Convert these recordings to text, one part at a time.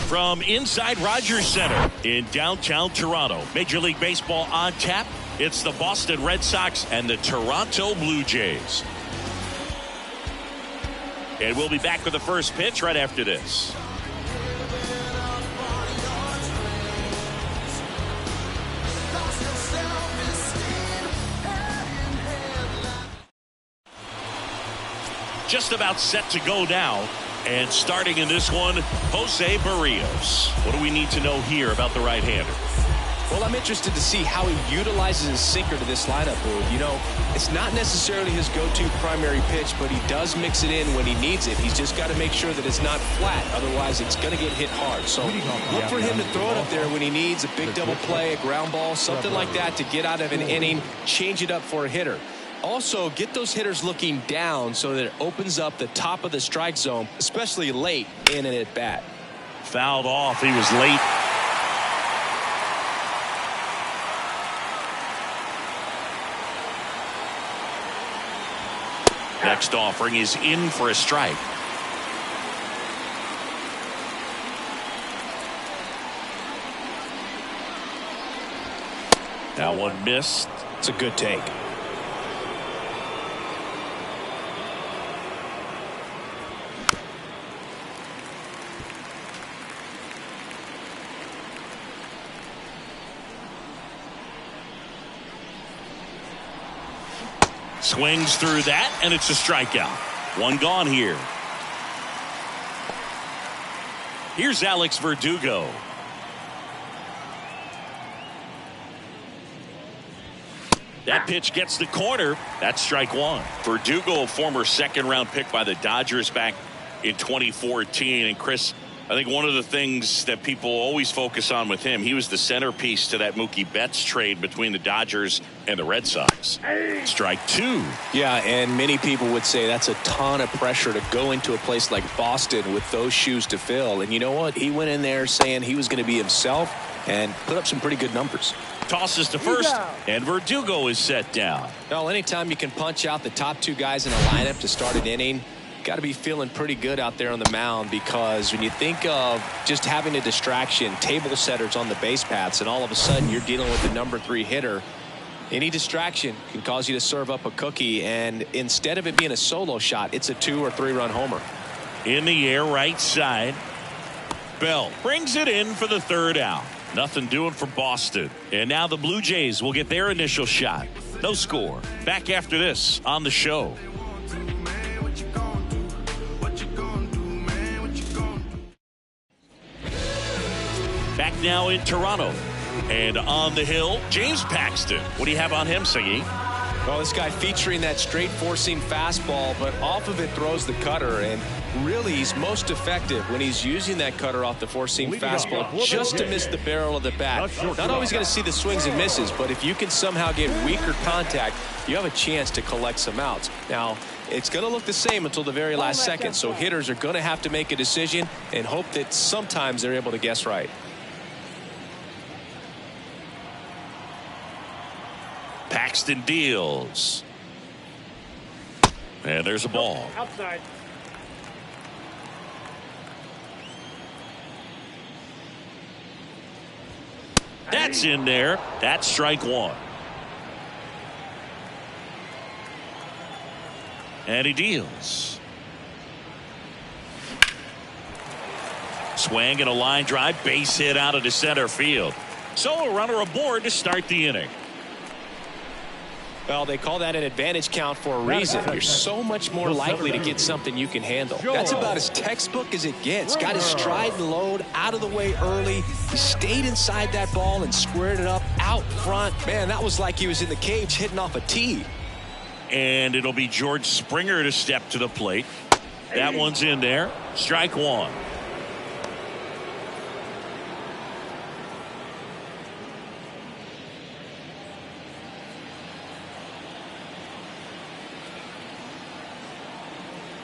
From inside Rogers Center in downtown Toronto, Major League Baseball on tap. It's the Boston Red Sox and the Toronto Blue Jays. And we'll be back with the first pitch right after this. Just about set to go now. And starting in this one, Jose Barrios. What do we need to know here about the right-hander? Well, I'm interested to see how he utilizes his sinker to this lineup, Boog. You know, it's not necessarily his go-to primary pitch, but he does mix it in when he needs it. He's just got to make sure that it's not flat. Otherwise, it's going to get hit hard. So look for him to throw it up there when he needs a big double play, a ground ball, something like that to get out of an inning, change it up for a hitter. Also, get those hitters looking down so that it opens up the top of the strike zone, especially late in an at-bat. Fouled off. He was late. Next offering is in for a strike. That one missed. It's a good take. Swings through that, and it's a strikeout. One gone here. Here's Alex Verdugo. That pitch gets the corner. That's strike one. Verdugo, a former second-round pick by the Dodgers back in 2014. And Chris, I think one of the things that people always focus on with him, he was the centerpiece to that Mookie Betts trade between the Dodgers and the Red Sox. Strike two. Yeah, and many people would say that's a ton of pressure to go into a place like Boston with those shoes to fill. And you know what? He went in there saying he was going to be himself and put up some pretty good numbers. Tosses to first, and Verdugo is set down. Well, anytime you can punch out the top two guys in a lineup to start an inning, got to be feeling pretty good out there on the mound, because when you think of just having a distraction, table setters on the base paths, and all of a sudden you're dealing with the number 3 hitter, any distraction can cause you to serve up a cookie, and instead of it being a solo shot, it's a 2 or 3 run homer. In the air, right side. Bell brings it in for the third out. Nothing doing for Boston. And now the Blue Jays will get their initial shot. No score. Back after this on the show. Back now in Toronto. And on the hill, James Paxton. What do you have on him, Siggy? Well, this guy featuring that straight four-seam fastball, but off of it throws the cutter, and really he's most effective when he's using that cutter off the four-seam fastball just to miss the barrel of the bat. Not always going to see the swings and misses, but if you can somehow get weaker contact, you have a chance to collect some outs. Now, it's going to look the same until the very last second, so hitters are going to have to make a decision and hope that sometimes they're able to guess right. Paxton deals. And there's a ball. Outside. That's in there. That's strike one. And he deals. Swing and a line drive. Base hit out of the center field. So a runner aboard to start the inning. Well, they call that an advantage count for a reason. You're so much more likely to get something you can handle. That's about as textbook as it gets. Got his stride and load out of the way early. He stayed inside that ball and squared it up out front. Man, that was like he was in the cage hitting off a tee. And it'll be George Springer to step to the plate. That one's in there. Strike one.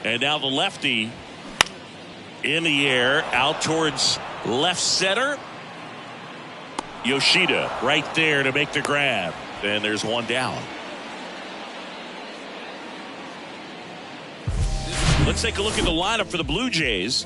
And now the lefty in the air out towards left center. Yoshida right there to make the grab. And there's one down. Let's take a look at the lineup for the Blue Jays.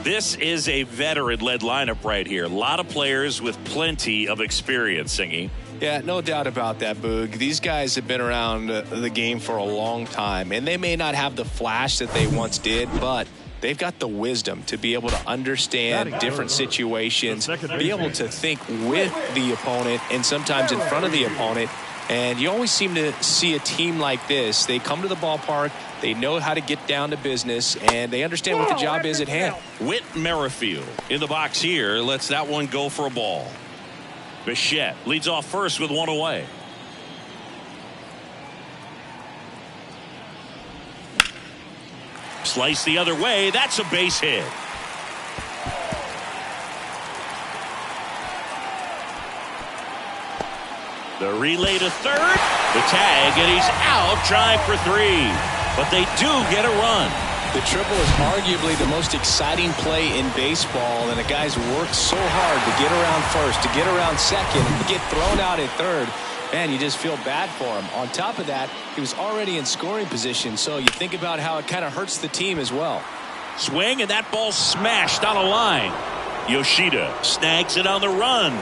This is a veteran-led lineup right here. A lot of players with plenty of experience, Singy. Yeah, no doubt about that, Boog. These guys have been around the game for a long time, and they may not have the flash that they once did, but they've got the wisdom to be able to understand different situations, be able to think with the opponent and sometimes in front of the opponent. And you always seem to see a team like this. They come to the ballpark, they know how to get down to business, and they understand what the job is at hand. Whit Merrifield in the box here lets that one go for a ball. Bichette leads off first with one away. Slice the other way. That's a base hit. The relay to third. The tag, and he's out trying for 3. But they do get a run. The triple is arguably the most exciting play in baseball, and the guys worked so hard to get around first, to get around second, and to get thrown out at third. Man, you just feel bad for him. On top of that, he was already in scoring position, so you think about how it kind of hurts the team as well. Swing, and that ball smashed on a line. Yoshida snags it on the run.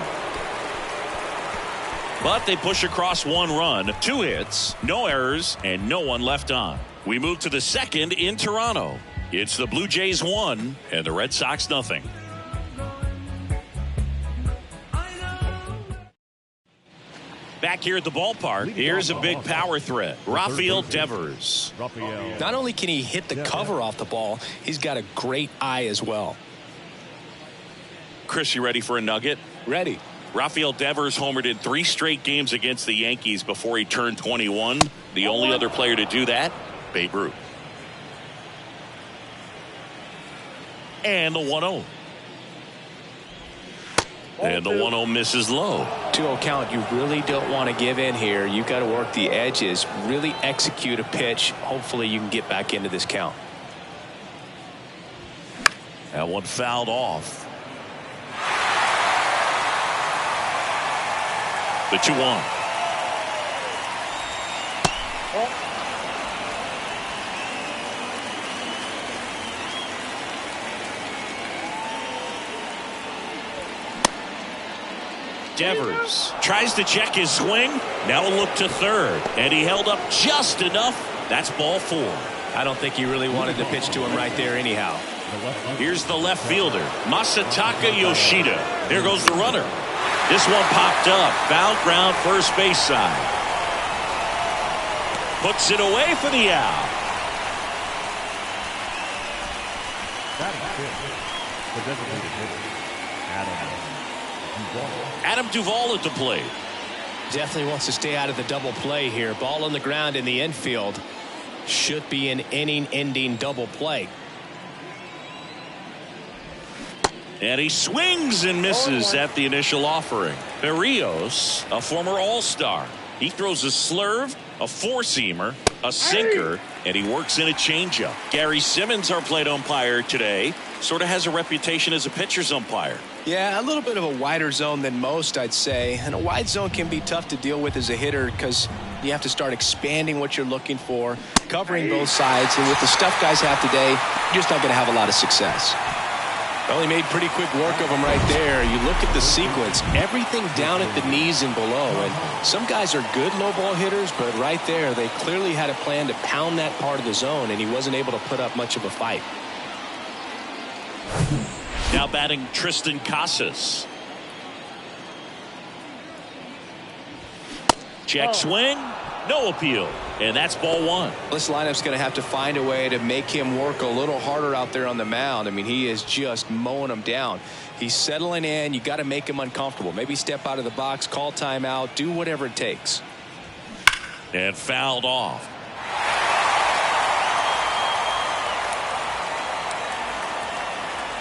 But they push across 1 run, 2 hits, no errors, and no one left on. We move to the second in Toronto. It's the Blue Jays 1 and the Red Sox nothing. Back here at the ballpark, here's a big power threat. Rafael Devers. Not only can he hit the cover off the ball, he's got a great eye as well. Chris, you ready for a nugget? Ready. Rafael Devers homered in 3 straight games against the Yankees before he turned 21. The only other player to do that, Babe Ruth. And the 1-0. And the 1-0 misses low. 2-0 count. You really don't want to give in here. You've got to work the edges, really execute a pitch. Hopefully you can get back into this count. That one fouled off. The 2-1. Devers tries to check his swing. Now a look to third, and he held up just enough. That's ball 4. I don't think he really wanted to pitch to him right there anyhow. Here's the left fielder, Masataka Yoshida. There goes the runner. This one popped up, foul ground first base side. Puts it away for the out. Adam Duvall at the plate. Definitely wants to stay out of the double play here. Ball on the ground in the infield. Should be an inning-ending double play. And he swings and misses at the initial offering. Berrios, a former All-Star. He throws a slurve, a 4-seamer, a sinker, and he works in a changeup. Gary Simmons, our plate umpire today, sort of has a reputation as a pitcher's umpire. Yeah, a little bit of a wider zone than most, I'd say. And a wide zone can be tough to deal with as a hitter because you have to start expanding what you're looking for, covering both sides. And with the stuff guys have today, you're just not going to have a lot of success. Well, he made pretty quick work of him right there. You look at the sequence, everything down at the knees and below. And some guys are good low ball hitters, but right there, they clearly had a plan to pound that part of the zone, and he wasn't able to put up much of a fight. Now batting Tristan Casas. Check swing. No appeal. And that's ball 1. This lineup's going to have to find a way to make him work a little harder out there on the mound. I mean, he is just mowing them down. He's settling in. You got to make him uncomfortable. Maybe step out of the box, call timeout, do whatever it takes. And fouled off.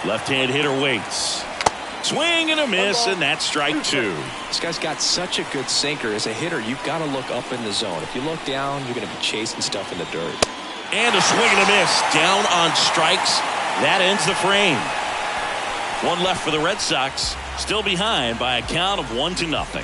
Left-hand hitter waits. Swing and a miss, and that's strike 2. This guy's got such a good sinker. As a hitter, you've got to look up in the zone. If you look down, you're going to be chasing stuff in the dirt. And a swing and a miss. Down on strikes. That ends the frame. 1 left for the Red Sox. Still behind by a count of 1-0.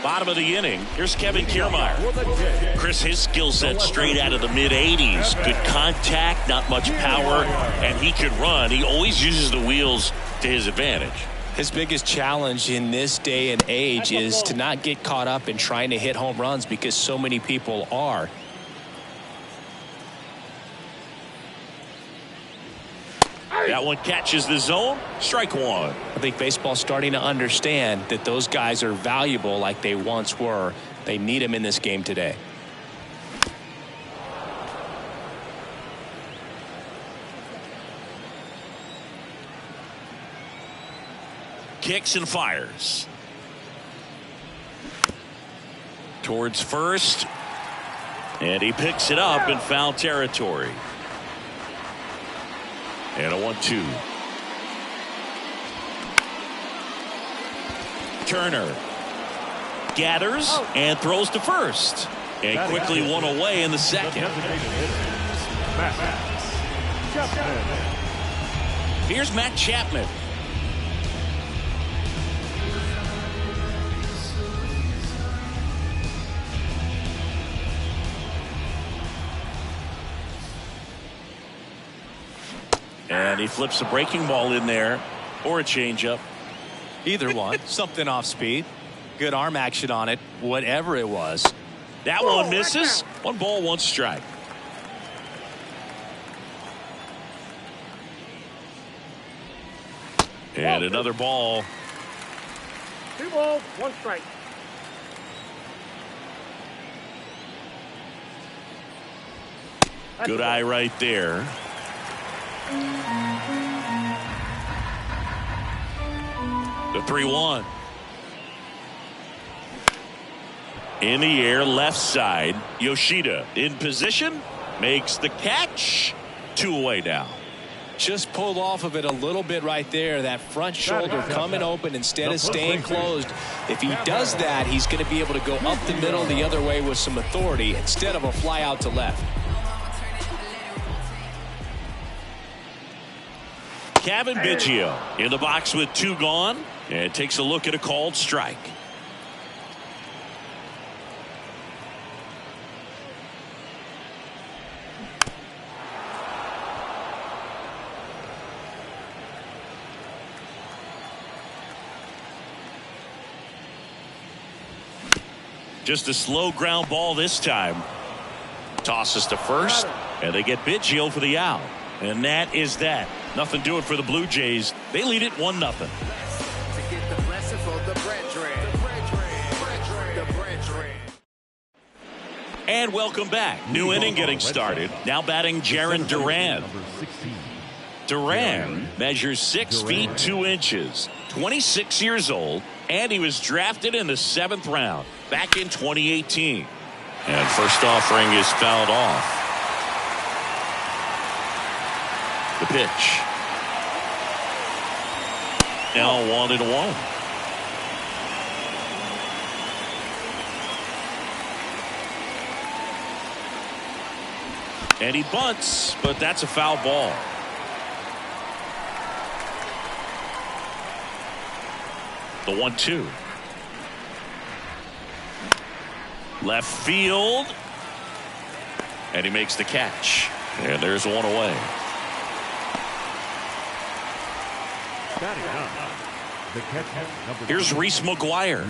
Bottom of the inning, here's Kevin Kiermaier. Chris, his skill set straight out of the mid-'80s. Good contact, not much power, and he can run. He always uses the wheels to his advantage. His biggest challenge in this day and age is to not get caught up in trying to hit home runs because so many people are. That one catches the zone. Strike one. I think baseball's starting to understand that those guys are valuable like they once were. They need them in this game today. Kicks and fires. Towards first. And he picks it up in foul territory. And a 1-2. Turner gathers and throws to first. And quickly one away in the second. Here's Matt Chapman. And he flips a breaking ball in there or a changeup. Either one. Something off speed. Good arm action on it. Whatever it was. That one misses. 1 ball, 1 strike. And another ball. 2 balls, 1 strike. Good eye right there. The 3-1. In the air, left side. Yoshida in position. Makes the catch. 2 away now. Just pulled off of it a little bit right there. That front shoulder coming open instead of staying closed. If he does that, he's going to be able to go up the middle the other way with some authority instead of a fly out to left. Kevin Biggio in the box with 2 gone and takes a look at a called strike. Just a slow ground ball this time. Tosses to first, and they get Biggio for the out. And that is that. Nothing doing for the Blue Jays. They lead it 1-0. And welcome back. New inning getting started. Now batting Jarren Duran. Duran measures 6 feet 2 inches, 26 years old, and he was drafted in the 7th round back in 2018. And first offering is fouled off. The pitch. Now 1-1. And he bunts, but that's a foul ball. The 1-2. Left field. And he makes the catch. And there's 1 away. Here's Reese McGuire.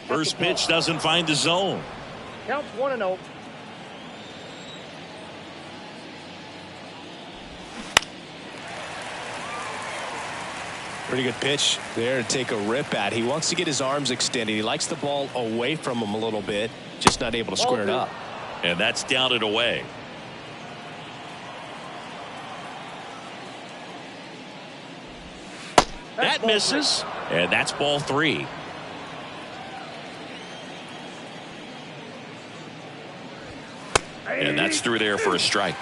First pitch doesn't find the zone. Counts 1-0. Pretty good pitch there to take a rip at. He wants to get his arms extended. He likes the ball away from him a little bit, just not able to square it up. And that's down and away. That misses. And that's ball 3. And that's through there for a strike.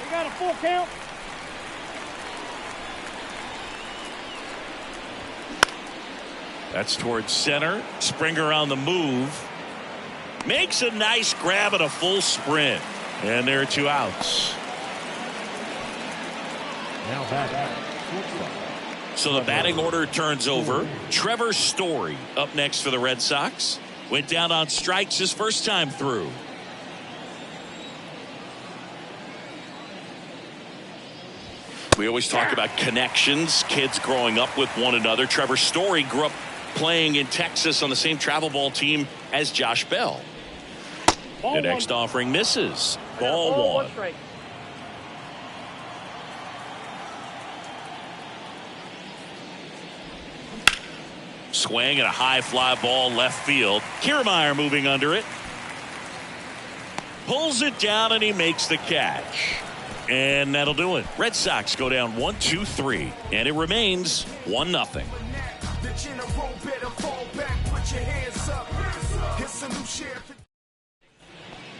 We got a full count. That's towards center. Springer on the move. Makes a nice grab at a full sprint. And there are 2 outs. Now back. So the batting order turns over. Trevor Story up next for the Red Sox. Went down on strikes his first time through. We always talk about connections, kids growing up with one another. Trevor Story grew up playing in Texas on the same travel ball team as Josh Bell. The next offering misses. Ball 1. Swing and a high fly ball left field. Kiermaier moving under it. Pulls it down and he makes the catch. And that'll do it. Red Sox go down 1-2-3. And it remains 1-0.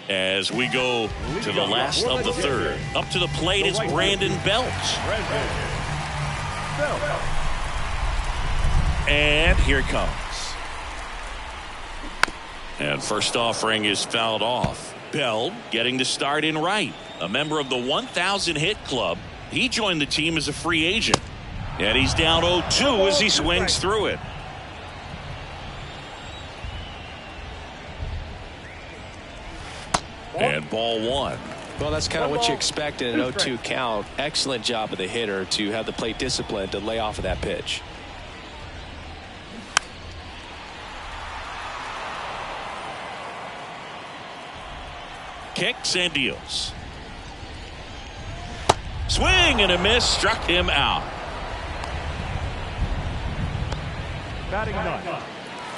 As we go to the last of the third. Up to the plate is Brandon Belt. And here it comes. And first offering is fouled off. Bell getting to start in right. A member of the 1,000 hit club. He joined the team as a free agent. And he's down 0-2 as he swings through it. And ball 1. Well, that's kind of what you expect in an 0-2 count. Excellent job of the hitter to have the plate discipline to lay off of that pitch. Kicks and deals. Swing and a miss, struck him out. Batting 9.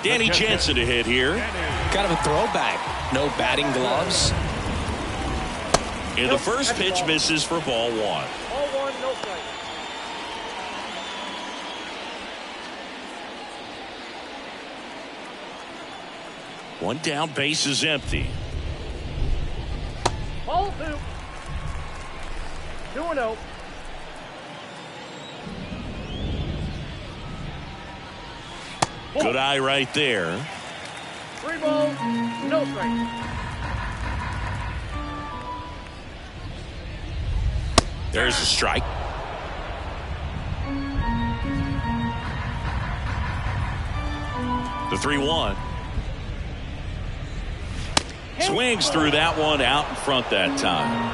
Danny Jansen to hit here. Kind of a throwback. No batting gloves. And the first pitch misses for ball 1. Ball 1, no strike. One down, base is empty. Ball 2. 2-0. Good eye right there. 3 balls, no strike. There's a strike. The 3-1. Swings through that one, out in front that time.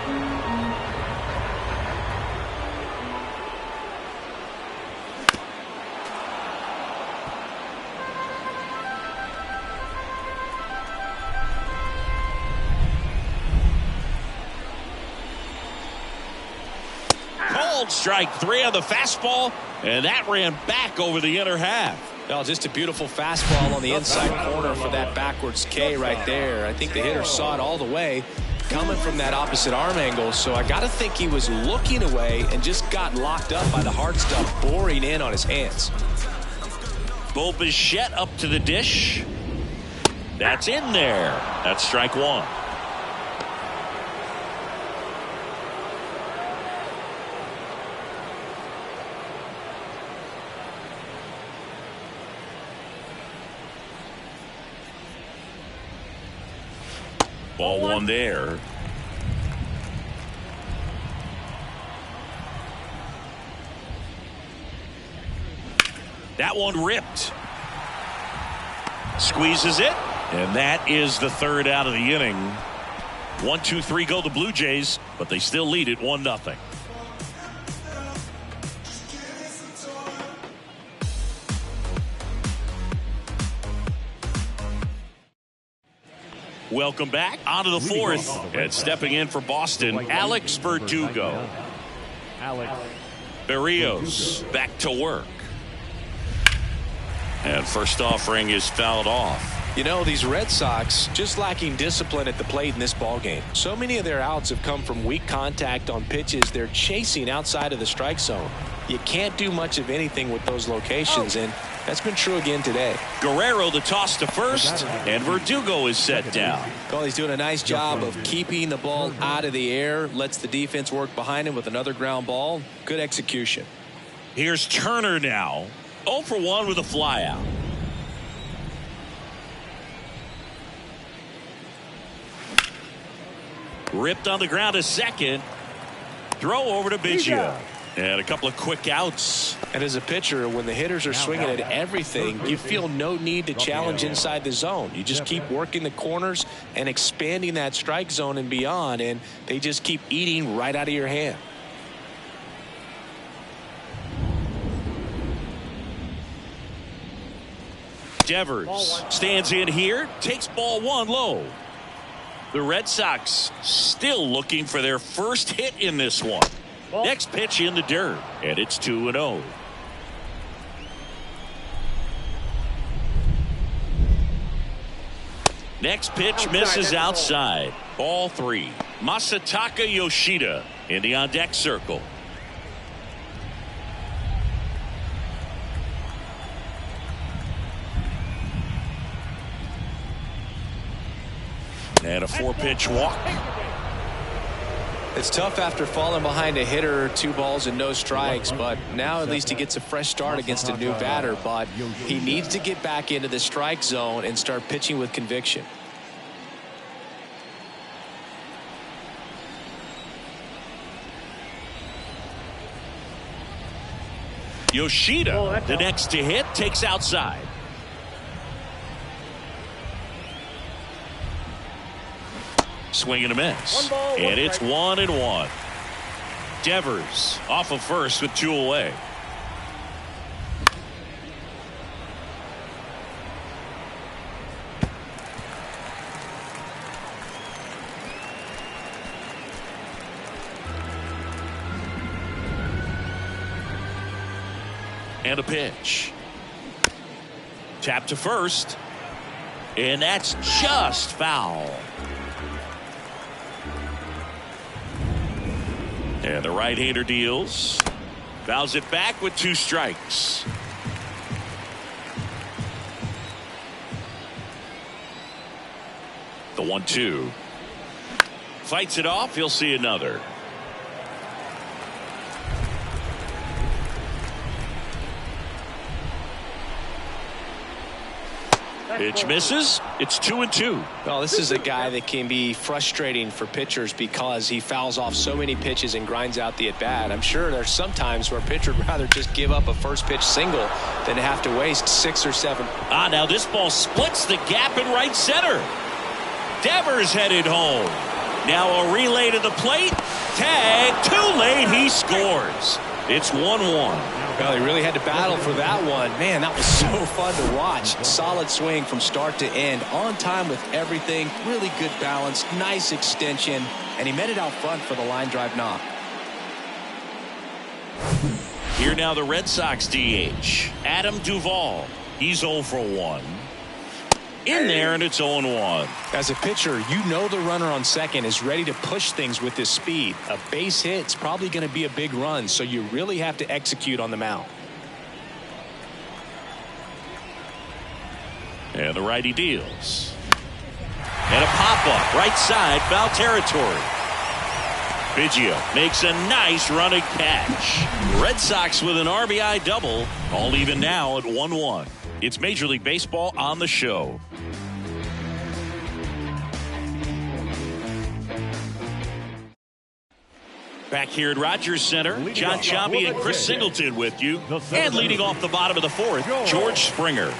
Strike 3 on the fastball, and that ran back over the inner half. Well, just a beautiful fastball on the inside corner for that backwards K right there. I think the hitter saw it all the way coming from that opposite arm angle, so I got to think he was looking away and just got locked up by the hard stuff boring in on his hands. Bo Bichette up to the dish. That's in there. That's strike 1. Ball 1 there. That one ripped. Squeezes it. And that is the third out of the inning. 1-2-3 go the Blue Jays, but they still lead it 1-0. Welcome back onto the fourth, and stepping in for Boston, Alex Verdugo. Berrios back to work. And first offering is fouled off. You know, these Red Sox just lacking discipline at the plate in this ballgame. So many of their outs have come from weak contact on pitches they're chasing outside of the strike zone. You can't do much of anything with those locations, and that's been true again today. Guerrero the toss to first, and Verdugo is set down. Well, he's doing a nice job of keeping the ball out of the air, lets the defense work behind him with another ground ball. Good execution. Here's Turner now. 0 for 1 with a fly out. Ripped on the ground to second. Throw over to Biggio. And a couple of quick outs. And as a pitcher, when the hitters are swinging at everything, you feel no need to challenge inside the zone. You just keep working the corners and expanding that strike zone and beyond, and they just keep eating right out of your hand. Devers stands in here, takes ball 1 low. The Red Sox still looking for their first hit in this one. Next pitch in the dirt, and it's 2-0. Next pitch misses outside. Ball 3. Masataka Yoshida in the on-deck circle. And a 4-pitch walk. It's tough after falling behind a hitter, 2 balls and no strikes, but now at least he gets a fresh start against a new batter. But he needs to get back into the strike zone and start pitching with conviction. Yoshida, the next to hit, takes outside. Swing and a miss. And it's 1-1. Devers off of first with 2 away. And a pitch. Tap to first. And that's just foul. And the right-hander deals. Fouls it back with 2 strikes. The 1-2. Fights it off. He'll see another. Pitch misses. It's 2-2. Well, this is a guy that can be frustrating for pitchers because he fouls off so many pitches and grinds out the at-bat. I'm sure there's some times where a pitcher would rather just give up a first pitch single than have to waste 6 or 7. Now this ball splits the gap in right center. Devers headed home. Now a relay to the plate. Tag. Too late. He scores. It's 1-1. Well, he really had to battle for that one. Man, that was so fun to watch. Solid swing from start to end. On time with everything. Really good balance. Nice extension. And he met it out front for the line drive knock. Here now the Red Sox DH. Adam Duvall. He's 0 for 1. In there, and it's 0-1. As a pitcher, you know the runner on second is ready to push things with his speed. A base hit's probably going to be a big run, so you really have to execute on the mound. And the righty deals. And a pop-up, right side, foul territory. Biggio makes a nice running catch. Red Sox with an RBI double, all even now at 1-1. It's Major League Baseball on the show. Back here at Rogers Center, John Sciambi and Chris Singleton with you. And leading off the bottom of the 4th, George Springer.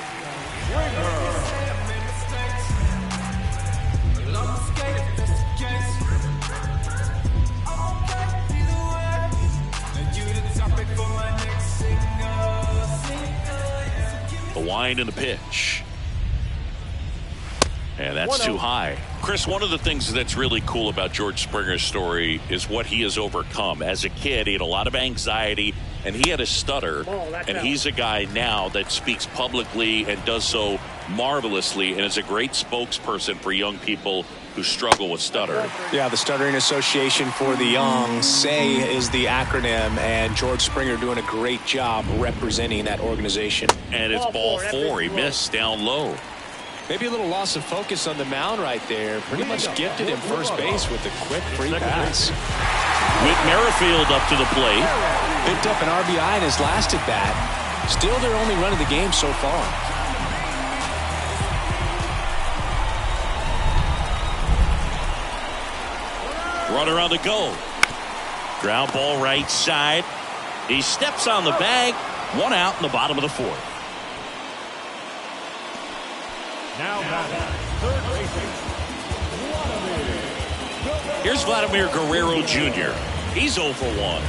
The wind and the pitch. And that's too high. Chris, one of the things that's really cool about George Springer's story is what he has overcome. As a kid, he had a lot of anxiety, and he had a stutter. And he's a guy now that speaks publicly and does so marvelously and is a great spokesperson for young people who struggle with stutter. Yeah, the Stuttering Association for the Young, SAY is the acronym, and George Springer doing a great job representing that organization. And it's ball 4. He missed down low. Maybe a little loss of focus on the mound right there. Pretty much gifted him first base with a quick free pass. Whit Merrifield up to the plate. Picked up an RBI in his last at bat. Still their only run of the game so far. Runner on the go. Ground ball right side. He steps on the bag. One out in the bottom of the fourth. Now batting, third baseman. Here's Vladimir Guerrero Jr. He's 0 for 1.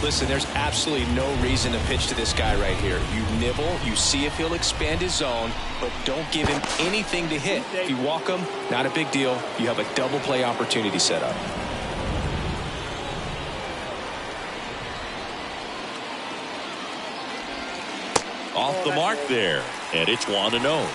Listen, there's absolutely no reason to pitch to this guy right here. You nibble, you see if he'll expand his zone, but don't give him anything to hit. If you walk him, not a big deal. You have a double play opportunity set up. Off the mark there, and it's 1-0.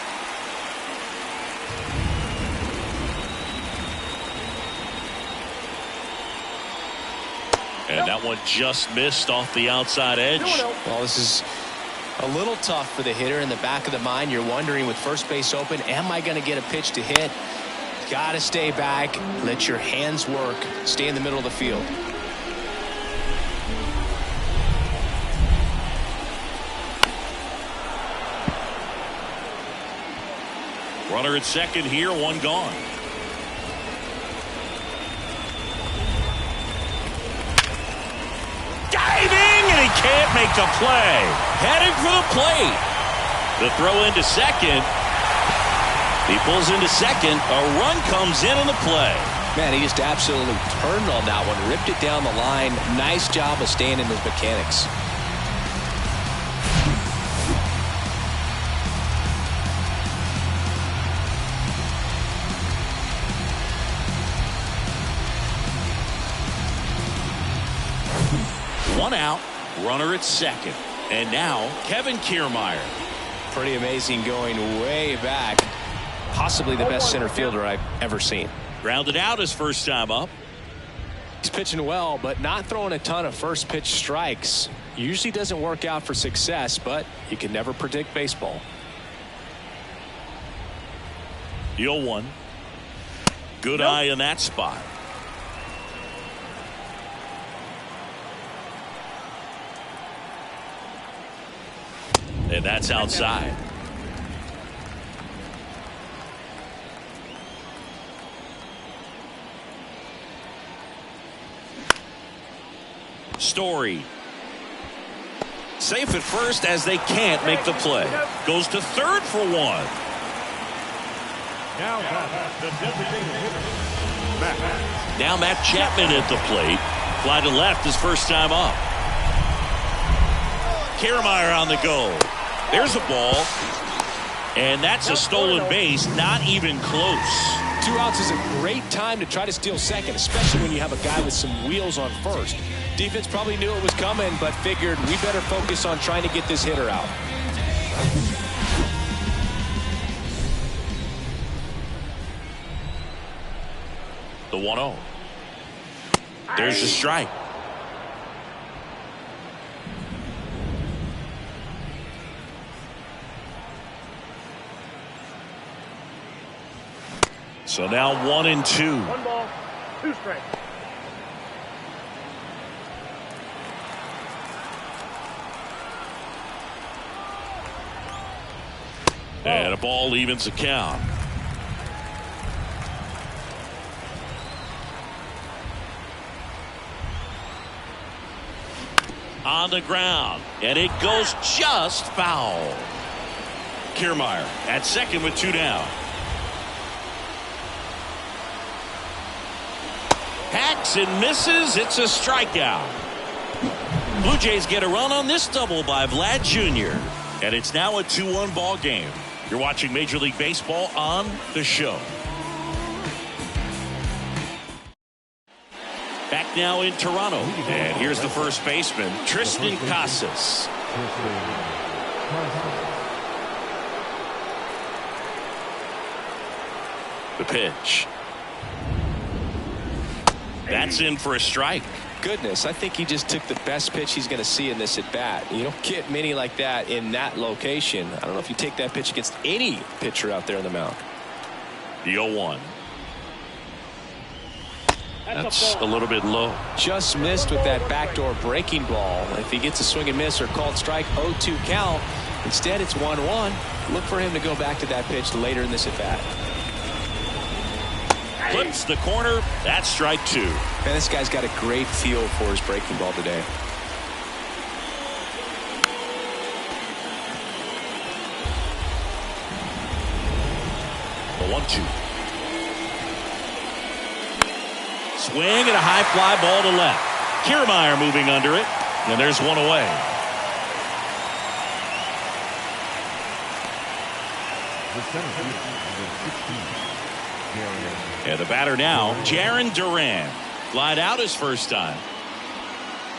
And that one just missed off the outside edge. Well, this is a little tough for the hitter. In the back of the mind, you're wondering with first base open, am I going to get a pitch to hit? Got to stay back, let your hands work, stay in the middle of the field. Runner at second here, one gone. Diving, and he can't make the play. Heading for the plate. The throw into second. He pulls into second. A run comes in on the play. Man, he just absolutely turned on that one, ripped it down the line. Nice job of staying in his mechanics. One out, runner at second. And now Kevin Kiermaier. Pretty amazing, going way back. Possibly the best center fielder I've ever seen. Grounded out his first time up. He's pitching well, but not throwing a ton of first pitch strikes. Usually doesn't work out for success, but you can never predict baseball. The 0-1. Good eye in that spot. And that's outside. Story. Safe at first as they can't make the play. Goes to third for one. Now the designated hitter, Matt. Now Matt Chapman at the plate. Fly to left his first time up. Kiermaier on the go. There's a ball. And that's a stolen base. Not even close. 2 outs is a great time to try to steal second, especially when you have a guy with some wheels on first. Defense probably knew it was coming, but figured we better focus on trying to get this hitter out. The 1-0. There's the strike. So now 1-2. 1 ball, 2 strikes. And a ball evens the count. On the ground, and it goes just foul. Kiermaier at second with 2 down. Hacks and misses. It's a strikeout. Blue Jays get a run on this double by Vlad Jr. And it's now a 2-1 ball game. You're watching Major League Baseball on The Show. Back now in Toronto. And here's the first baseman, Tristan Casas. The pitch. That's in for a strike. Goodness, I think he just took the best pitch he's going to see in this at bat. You don't get many like that in that location. I don't know if you take that pitch against any pitcher out there in the mound. The 0-1. That's a little bit low. Just missed with that backdoor breaking ball. If he gets a swing and miss or called strike, 0-2 count. Instead, it's 1-1. Look for him to go back to that pitch later in this at bat. Clips the corner. That's strike 2. Man, this guy's got a great feel for his breaking ball today. The 1-2. Swing and a high fly ball to left. Kiermaier moving under it, and there's one away. The center fielder, number 16. And the batter now, Jarren Duran. Glide out his first time.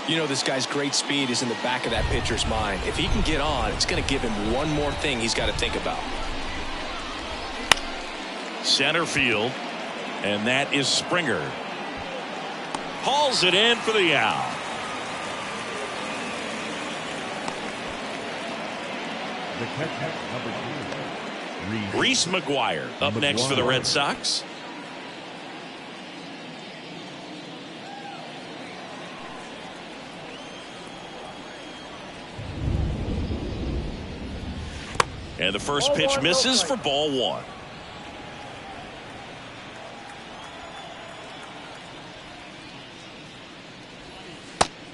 You know, this guy's great speed is in the back of that pitcher's mind. If he can get on, it's going to give him one more thing he's got to think about. Center field, and that is Springer. Hauls it in for the out. The catcher, number 2. Reese McGuire up next for the Red Sox. And the first pitch misses for ball 1.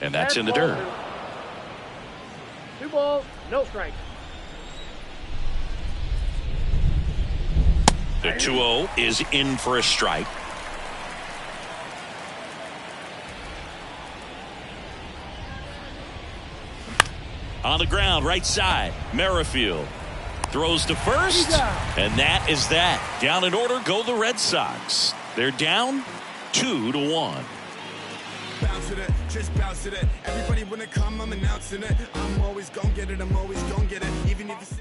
And that's in the dirt. 2 balls, no strike. The 2-0 is in for a strike. On the ground, right side, Merrifield throws to first, and that is that. Down in order go the Red Sox. They're down 2-1. Bounce to that, just bounce to that. Everybody wanna come, I'm announcing it. I'm always gonna get it, I'm always gonna get it. Even if it's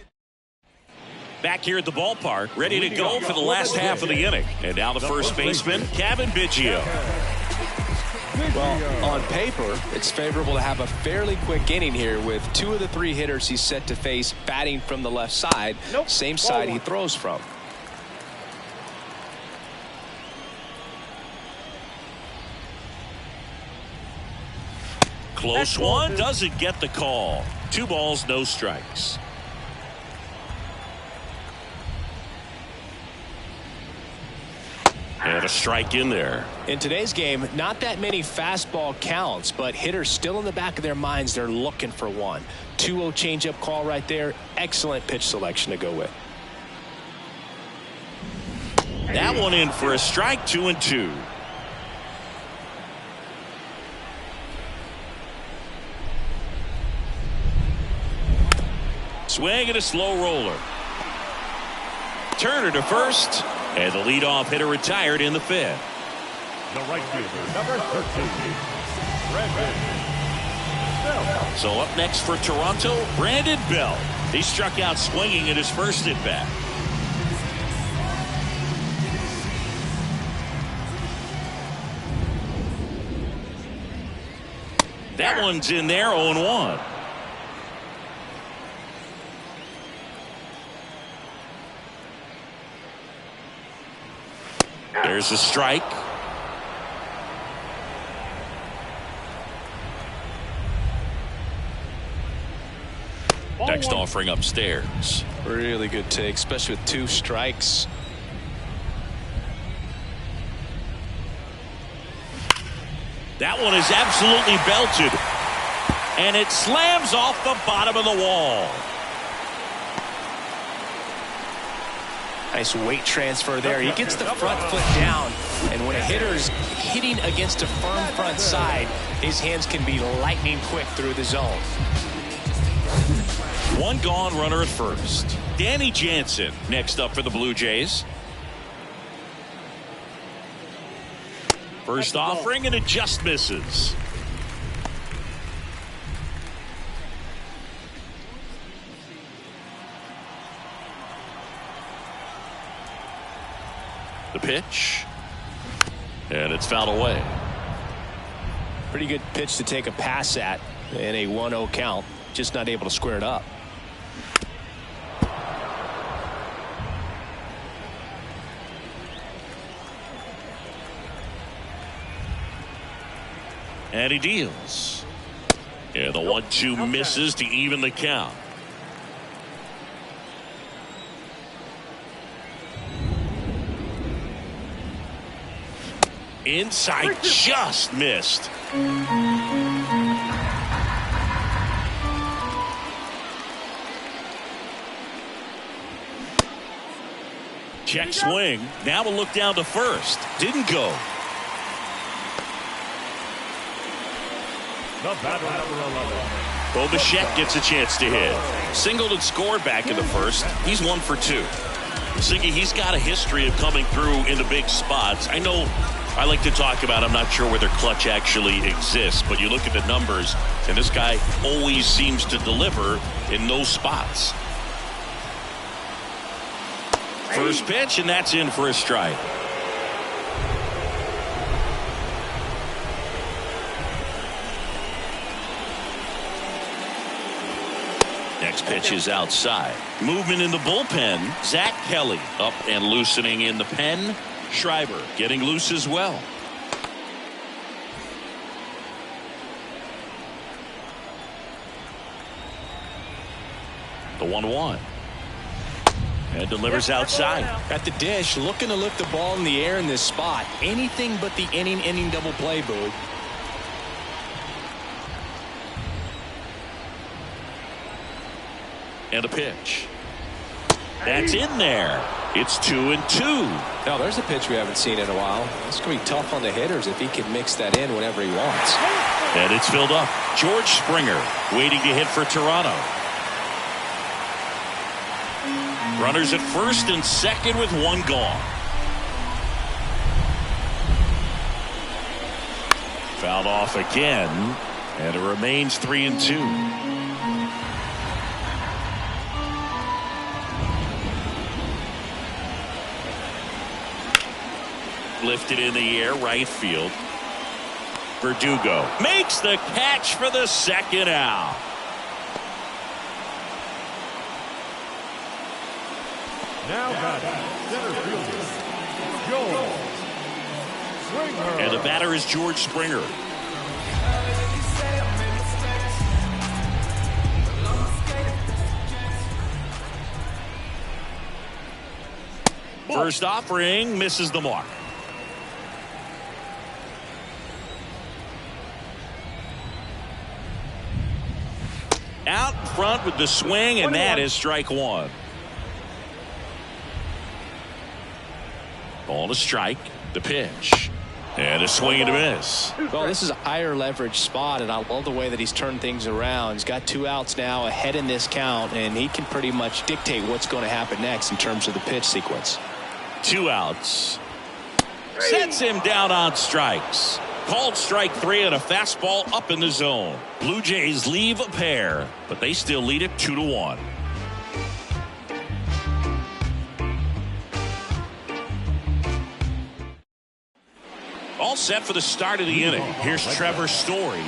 Back here at the ballpark, ready to go for the last half of the inning. And now the first baseman, Kevin Biggio. Well, on paper, it's favorable to have a fairly quick inning here with 2 of the 3 hitters he's set to face batting from the left side, same side he throws from. Close one, doesn't get the call. 2 balls, no strikes. And a strike in there. In today's game, not that many fastball counts, but hitters still in the back of their minds, they're looking for one. 2-0 changeup call right there. Excellent pitch selection to go with. That one in for a strike, 2-2. Swing and a slow roller. Turner to first, and the leadoff hitter retired in the 5th. The right fielder, number 13. Brandon Belt. So up next for Toronto, Brandon Belt. He struck out swinging in his first at bat. That one's in there, 0-1. There's a strike. Next offering upstairs. Really good take, especially with 2 strikes. That one is absolutely belted. And it slams off the bottom of the wall. Nice weight transfer there. He gets the front foot down, and when a hitter's hitting against a firm front side, his hands can be lightning quick through the zone. 1 gone, runner at first. Danny Jansen next up for the Blue Jays. First offering, and it just misses. The pitch, and it's fouled away. Pretty good pitch to take a pass at in a 1-0 count. Just not able to square it up. And he deals. And the 1-2 misses to even the count. Inside, just missed. Check swing. Now we'll look down to first. Didn't go. The batter, number 11. Bo Bichette gets a chance to hit. Singled and scored back in the first. He's 1 for 2. Siggy, he's got a history of coming through into big spots. I know I like to talk about, I'm not sure whether clutch actually exists, but you look at the numbers, and this guy always seems to deliver in those spots. First pitch, and that's in for a strike. Next pitch is outside. Movement in the bullpen. Zach Kelly up and loosening in the pen. Schreiber getting loose as well. The 1-1. And delivers outside. At the dish, looking to lift the ball in the air in this spot. Anything but the inning double play, Boog. And a pitch. That's in there. It's 2-2. Now there's a pitch we haven't seen in a while. It's going to be tough on the hitters if he can mix that in whenever he wants. And it's filled up. George Springer waiting to hit for Toronto. Runners at first and second with 1 gone. Fouled off again, and it remains 3-2. Lifted in the air, right field. Verdugo makes the catch for the second out. Now batting, center fielder, George Springer. And the batter is George Springer. First offering misses the mark. Out in front with the swing, and that is strike 1. Ball to strike. The pitch. And a swing and a miss. Well, this is a higher leverage spot, and I love the way that he's turned things around. He's got 2 outs now ahead in this count, and he can pretty much dictate what's going to happen next in terms of the pitch sequence. 2 outs. Sets him down on strikes. Called strike 3 and a fastball up in the zone. Blue Jays leave a pair, but they still lead it 2-1. All set for the start of the inning. Here's Trevor Story.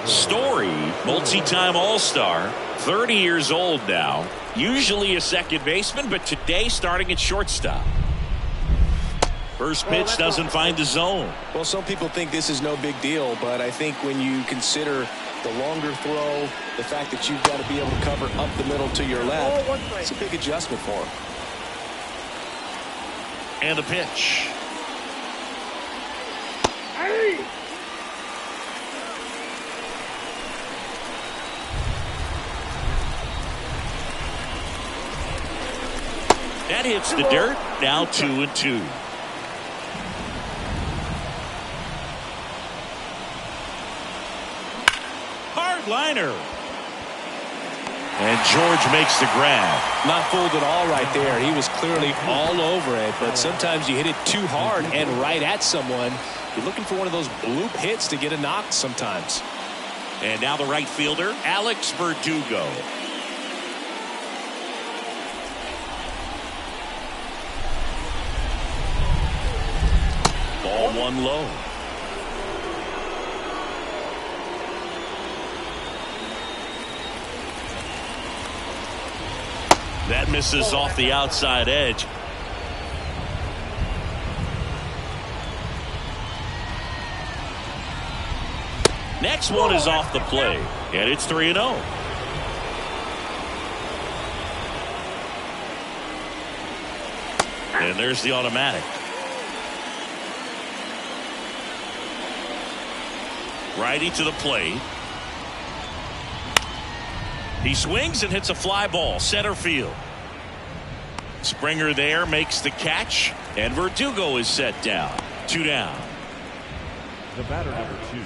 Story, multi-time All-Star, 30 years old now. Usually a second baseman, but today starting at shortstop. First pitch doesn't find the zone. Well, some people think this is no big deal, but I think when you consider the longer throw, the fact that you've got to be able to cover up the middle to your left, it's a big adjustment for him. And a pitch. That hits the dirt. Now 2-2. Hard liner. And George makes the grab. Not fooled at all right there. He was clearly all over it, but sometimes you hit it too hard and right at someone. You're looking for one of those bloop hits to get a knock sometimes. And now the right fielder, Alex Verdugo. Ball 1 low. That misses off the outside edge. Next one is off the plate, and it's 3-0. And there's the automatic. Righty to the plate. He swings and hits a fly ball center field. Springer there makes the catch, and Verdugo is set down. 2 down. The batter, number 2,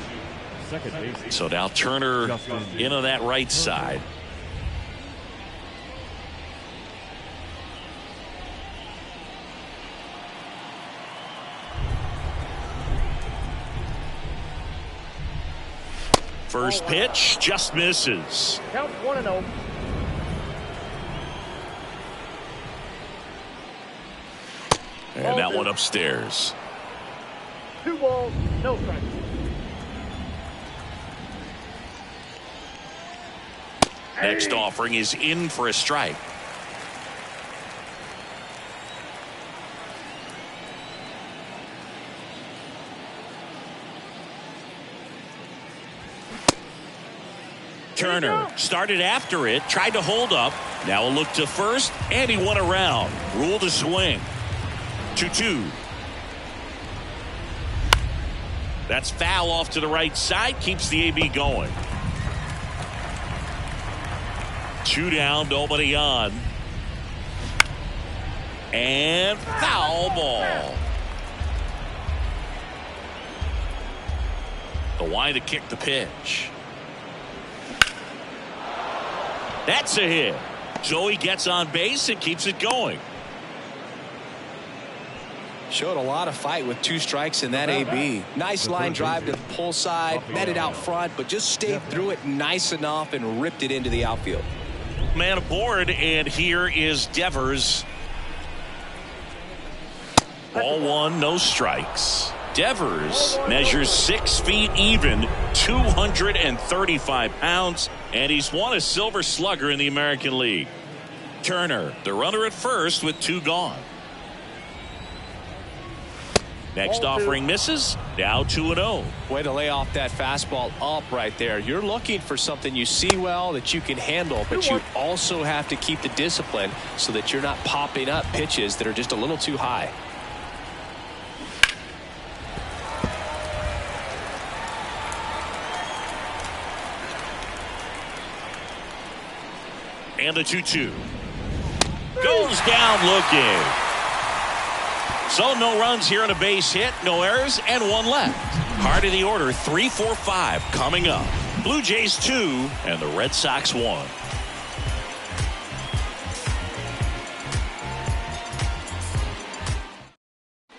second baseman. So now Turner in on that right side. First pitch just misses. Count 1-0. And that one upstairs. 2 balls, no strikes. Next offering is in for a strike. Turner started after it, tried to hold up. Now a look to first, and he won around. Ruled a swing. 2-2. That's foul off to the right side. Keeps the AB going. 2 down, nobody on. And foul ball. The wind to kick the pitch. That's a hit. Joey gets on base and keeps it going. Showed a lot of fight with 2 strikes in that AB. Nice line drive to the pull side, met it out front, but just stayed through it nice enough and ripped it into the outfield. Man aboard, and here is Devers. Ball 1, no strikes. Devers measures 6 feet even, 235 pounds, and he's won a Silver Slugger in the American League. Turner, the runner at first with 2 gone. Next offering misses. Now 2-0. Way to lay off that fastball up right there. You're looking for something you see well that you can handle, but you also have to keep the discipline so that you're not popping up pitches that are just a little too high. And the 2-2. Goes down looking. So no runs here on a base hit, no errors, and 1 left. Heart of the order, 3, 4, 5 coming up. Blue Jays 2 and the Red Sox 1.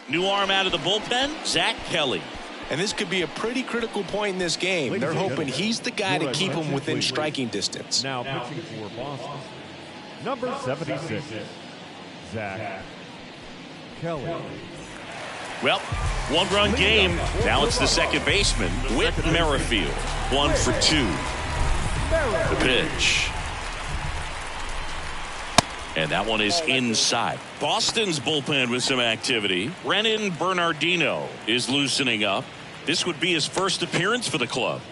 New arm out of the bullpen, Zach Kelly. And this could be a pretty critical point in this game. They're hoping he's the guy to keep them within striking distance. Now pitching for Boston, number 76, Zach Kelly. Well, 1-run game. Now it's the second baseman, Whit Merrifield. 1 for 2. The pitch. And that one is inside. Boston's bullpen with some activity. Renan Bernardino is loosening up. This would be his first appearance for the club.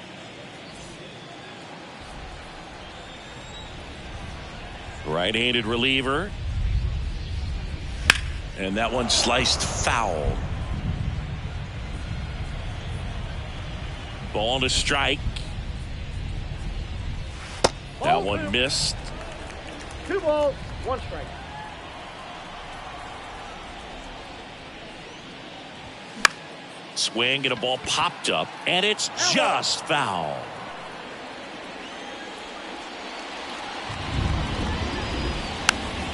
Right-handed reliever. And that one sliced foul. Ball and a strike. That one missed. 2 balls, 1 strike. Swing and a ball popped up, and it's just foul.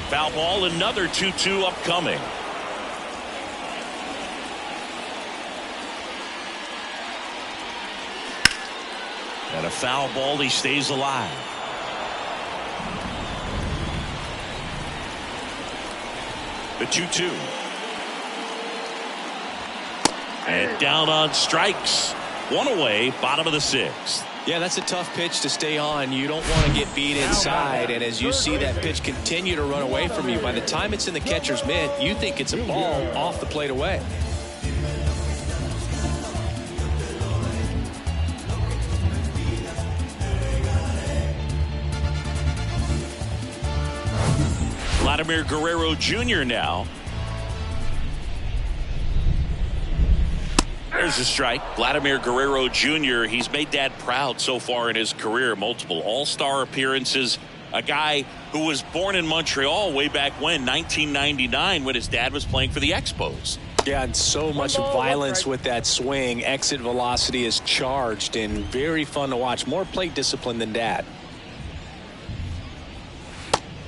Foul ball, another 2-2 upcoming. And a foul ball, he stays alive. The 2-2. And down on strikes. 1 away, bottom of the 6th. Yeah, that's a tough pitch to stay on. You don't want to get beat inside, and as you see that pitch continue to run away from you, by the time it's in the catcher's mitt, you think it's a ball off the plate away. Vladimir Guerrero Jr. now. There's is a strike. Vladimir Guerrero Jr., he's made Dad proud so far in his career. Multiple all-star appearances. A guy who was born in Montreal way back when, 1999, when his dad was playing for the Expos. Yeah, and so much violence with that swing. Exit velocity is charged and very fun to watch. More plate discipline than Dad.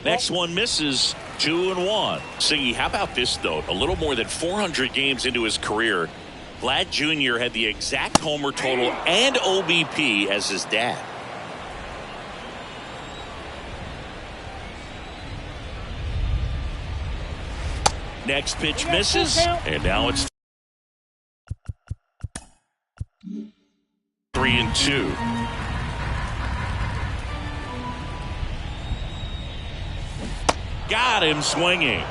Next one misses. 2-1. Siggy, how about this, though? A little more than 400 games into his career, Vlad Jr. had the exact homer total and OBP as his dad. Next pitch misses, and now it's 3-2. Got him swinging.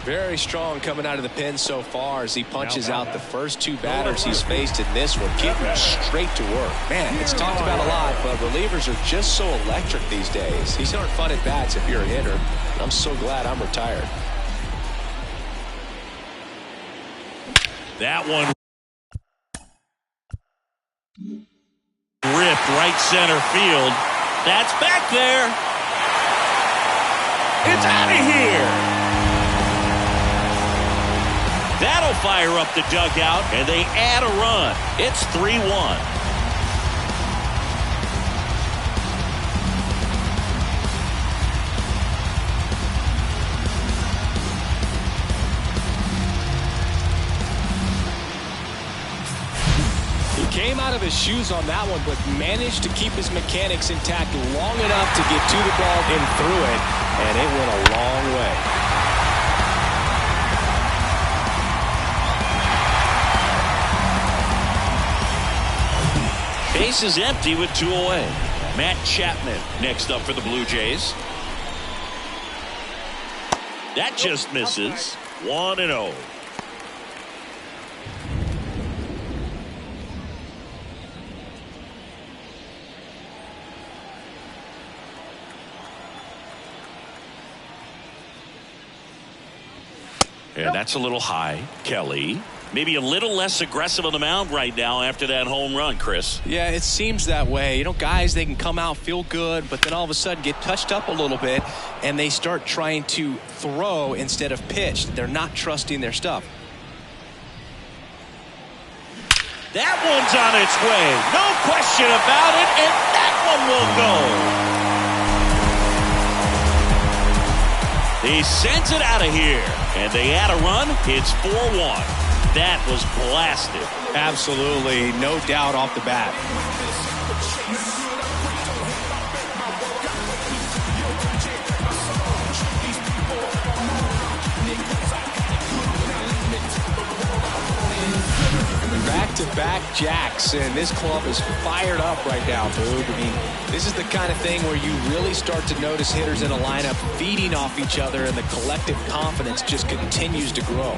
Very strong coming out of the pen so far as he punches out the first two batters he's faced in this one. Keeping him straight to work. Man, it's talked about a lot, but relievers are just so electric these days. These aren't fun at bats if you're a hitter. I'm so glad I'm retired. That one ripped right center field. That's back there. It's out of here. That'll fire up the dugout, and they add a run. It's 3-1. He came out of his shoes on that one, but managed to keep his mechanics intact long enough to get to the ball and through it, and it went a long way. Base is empty with 2 away. Matt Chapman next up for the Blue Jays. That just misses. 1-0. And that's a little high. Kelly. Maybe a little less aggressive on the mound right now after that home run, Chris. Yeah, it seems that way. You know, guys, they can come out, feel good, but then all of a sudden get touched up a little bit, and they start trying to throw instead of pitch. They're not trusting their stuff. That one's on its way. No question about it, and that one will go. He sends it out of here, and they add a run. It's 4-1. That was blasted. Absolutely, no doubt off the bat. Back-to-back jacks, and this club is fired up right now, Boog. I mean, this is the kind of thing where you really start to notice hitters in a lineup feeding off each other, and the collective confidence just continues to grow.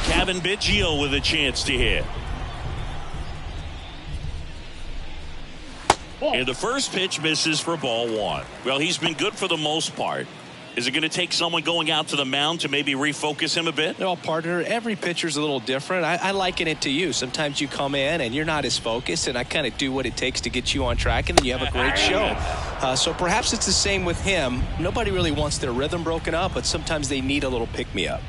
Kevin Biggio with a chance to hit. And the first pitch misses for ball 1. Well, he's been good for the most part. Is it going to take someone going out to the mound to maybe refocus him a bit? Well, partner, every pitcher's a little different. I liken it to you. Sometimes you come in and you're not as focused, and I kind of do what it takes to get you on track, and then you have a great show. So perhaps it's the same with him. Nobody really wants their rhythm broken up, but sometimes they need a little pick-me-up.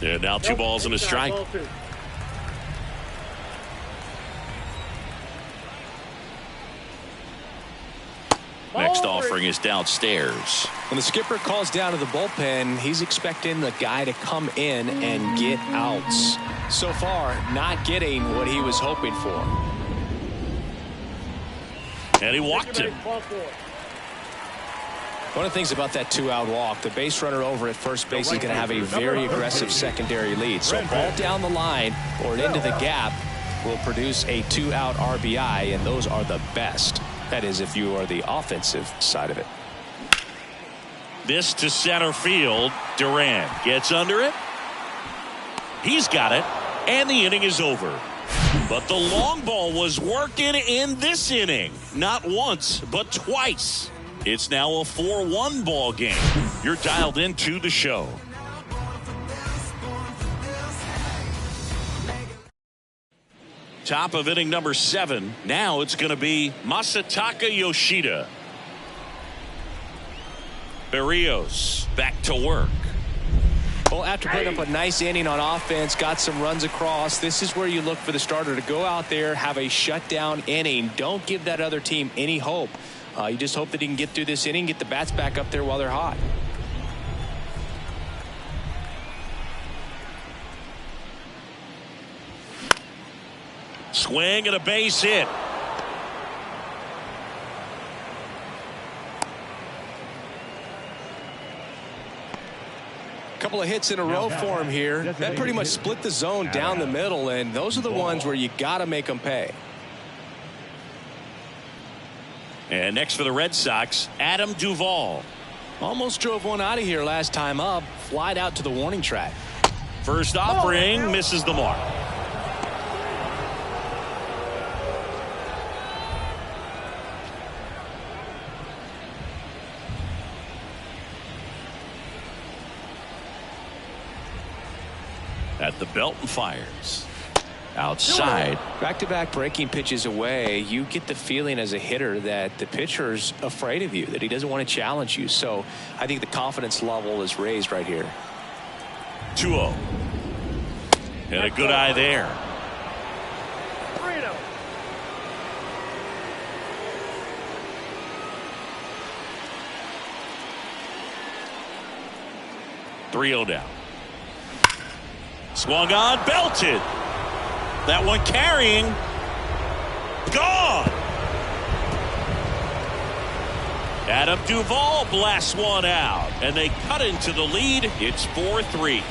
Yeah, now 2 balls and a strike. Next offering is downstairs. When the skipper calls down to the bullpen, he's expecting the guy to come in and get outs. So far, not getting what he was hoping for. And he walked him. One of the things about that 2-out walk, the base runner over at first base is going to have a very aggressive secondary lead. So a ball down the line or into the gap will produce a 2-out RBI, and those are the best. That is, if you are the offensive side of it. This to center field. Duran gets under it. He's got it, and the inning is over. But the long ball was working in this inning. Not once, but twice. It's now a 4-1 ball game. You're dialed into the show. Top of inning number 7. Now it's going to be Masataka Yoshida. Berrios back to work. Well, after putting up a nice inning on offense, got some runs across, this is where you look for the starter to go out there, have a shutdown inning. Don't give that other team any hope. You just hope that he can get through this inning, get the bats back up there while they're hot. Swing and a base hit. Couple of hits in a row for him here. That pretty much split the zone down the middle, and those are the ones where you got to make them pay. And next for the Red Sox, Adam Duvall. Almost drove one out of here last time up. Flied out to the warning track. First offering misses the mark. At the belt and fires. Outside. Back-to-back breaking pitches away, you get the feeling as a hitter that the pitcher's afraid of you, that he doesn't want to challenge you. So I think the confidence level is raised right here. 2-0. And a good eye there. 3-0. 3-0 down. Swung on, belted. That one carrying. Gone. Adam Duvall blasts one out, and they cut into the lead. It's 4-3.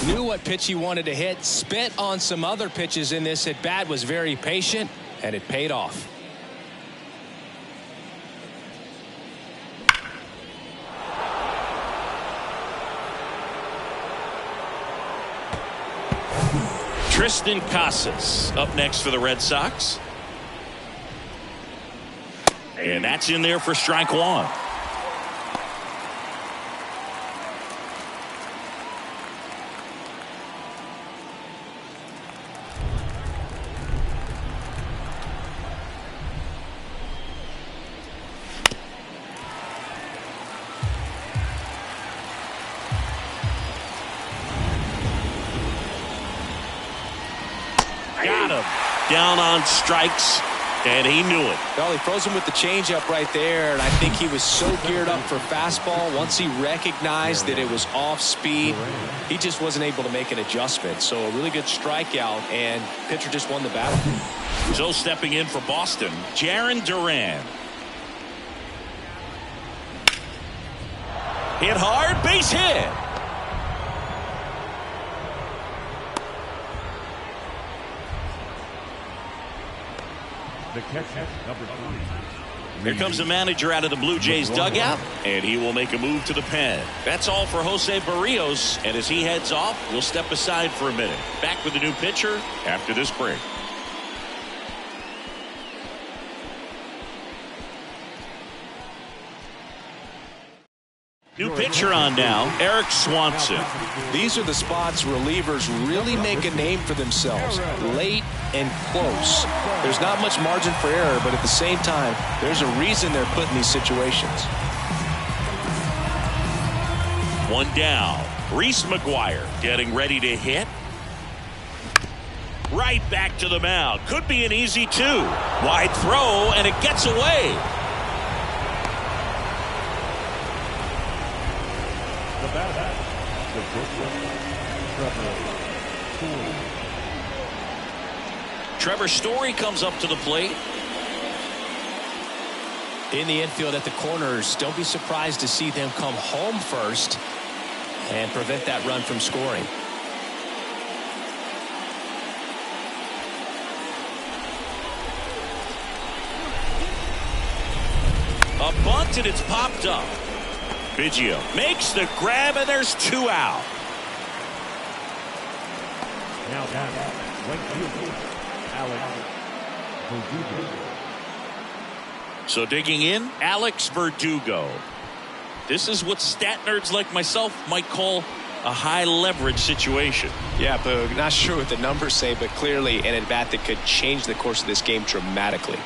Knew what pitch he wanted to hit, spit on some other pitches in this at bat, was very patient, and it paid off. Tristan Casas up next for the Red Sox. And that's in there for strike one. Got him. Down on strikes, and he knew it. Well, he froze him with the changeup right there, and I think he was so geared up for fastball. Once he recognized that it was off speed, he just wasn't able to make an adjustment. So a really good strikeout, and pitcher just won the battle. So stepping in for Boston, Jarren Duran. Hit hard, base hit. The catcher, number 3. Here comes the manager out of the Blue Jays dugout, and he will make a move to the pen. That's all for Jose Berrios, and as he heads off, we'll step aside for a minute. Back with the new pitcher after this break. New pitcher on now, Eric Swanson. These are the spots relievers really make a name for themselves. Late and close. There's not much margin for error, but at the same time, there's a reason they're put in these situations. One down. Reese McGuire getting ready to hit. Right back to the mound. Could be an easy 2. Wide throw, and it gets away. The batter, the Trevor Story comes up to the plate. In the infield at the corners, don't be surprised to see them come home first and prevent that run from scoring. A bunt, and it's popped up. Biggio makes the grab, and there's 2 out. Now down, right fielder, Alex Verdugo. So digging in, Alex Verdugo. This is what stat nerds like myself might call a high leverage situation. Yeah, Boog, not sure what the numbers say, but clearly an at-bat that could change the course of this game dramatically.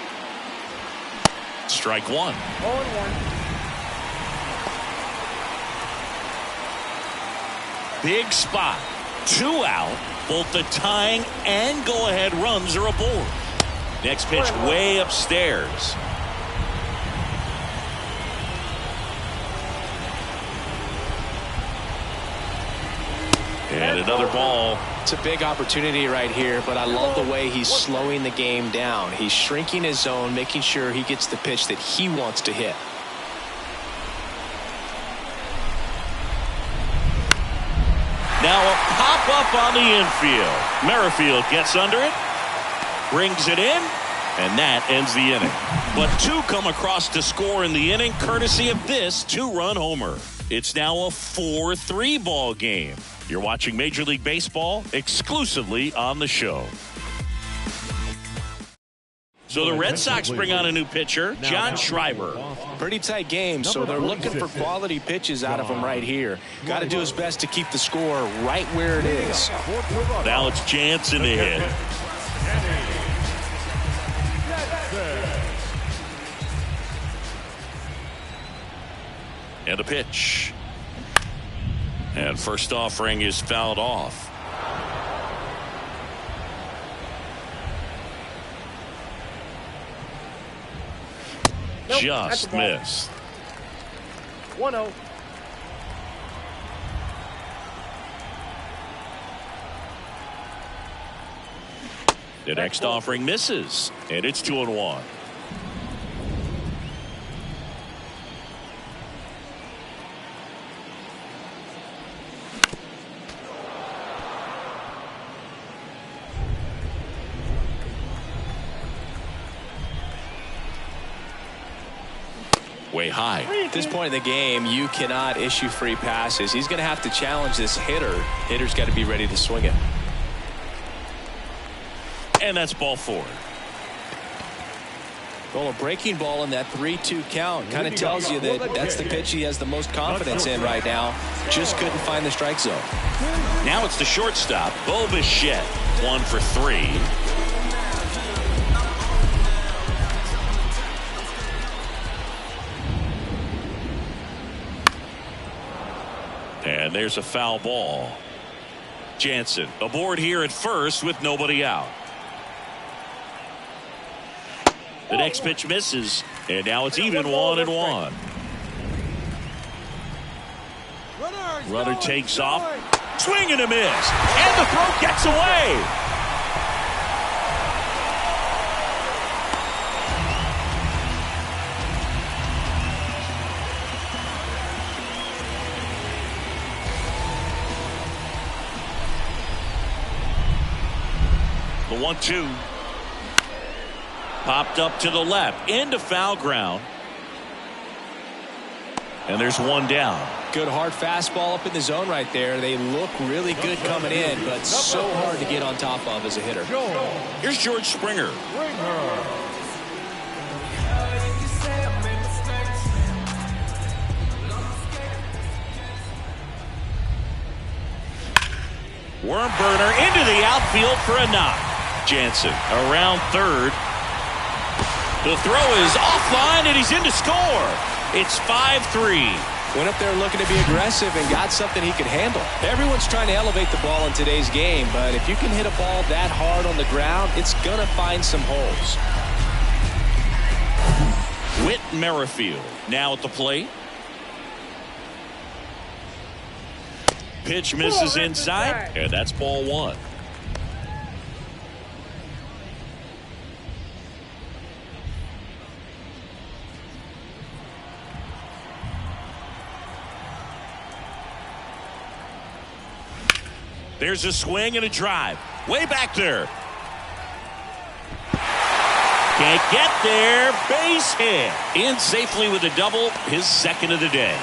Strike 1. 0-1. Big spot. 2 out. Both the tying and go-ahead runs are aboard. Next pitch way upstairs. And another ball. It's a big opportunity right here, but I love the way he's slowing the game down. He's shrinking his zone, making sure he gets the pitch that he wants to hit. Now a pop-up on the infield. Merrifield gets under it, brings it in, and that ends the inning. But 2 come across to score in the inning, courtesy of this 2-run homer. It's now a 4-3 ball game. You're watching Major League Baseball exclusively on the show. So the Red Sox bring on a new pitcher, John Schreiber. Pretty tight game, so they're looking for quality pitches out of him right here. Got to do his best to keep the score right where it is. Now it's Jansen to hit. And a pitch. And first offering is fouled off. Nope, Just missed. 1-0. The next offering misses, and it's 2-1. Way high. At this point in the game, you cannot issue free passes. He's going to have to challenge this hitter. Hitter's got to be ready to swing it. And that's ball 4. Well, a breaking ball in that 3-2 count kind of tells you that that's the pitch he has the most confidence in right now. Just couldn't find the strike zone. Now it's the shortstop, Bo Bichette. 1 for 3. And there's a foul ball. Jansen aboard here at first with nobody out. The next pitch misses, and now it's even 1-1. Runner takes off, swing and a miss, and the throw gets away. The 1-2. Popped up to the left into foul ground. And there's 1 down. Good hard fastball up in the zone right there. They look really good coming in, but so hard to get on top of as a hitter. Here's George Springer. Worm burner into the outfield for a knock. Jansen around third. The throw is offline, and he's in to score. It's 5-3. Went up there looking to be aggressive and got something he could handle. Everyone's trying to elevate the ball in today's game, but if you can hit a ball that hard on the ground, it's going to find some holes. Whit Merrifield now at the plate. Pitch misses inside, and that's ball 1. There's a swing and a drive. Way back there. Can't get there. Base hit. In safely with a double, his second of the day.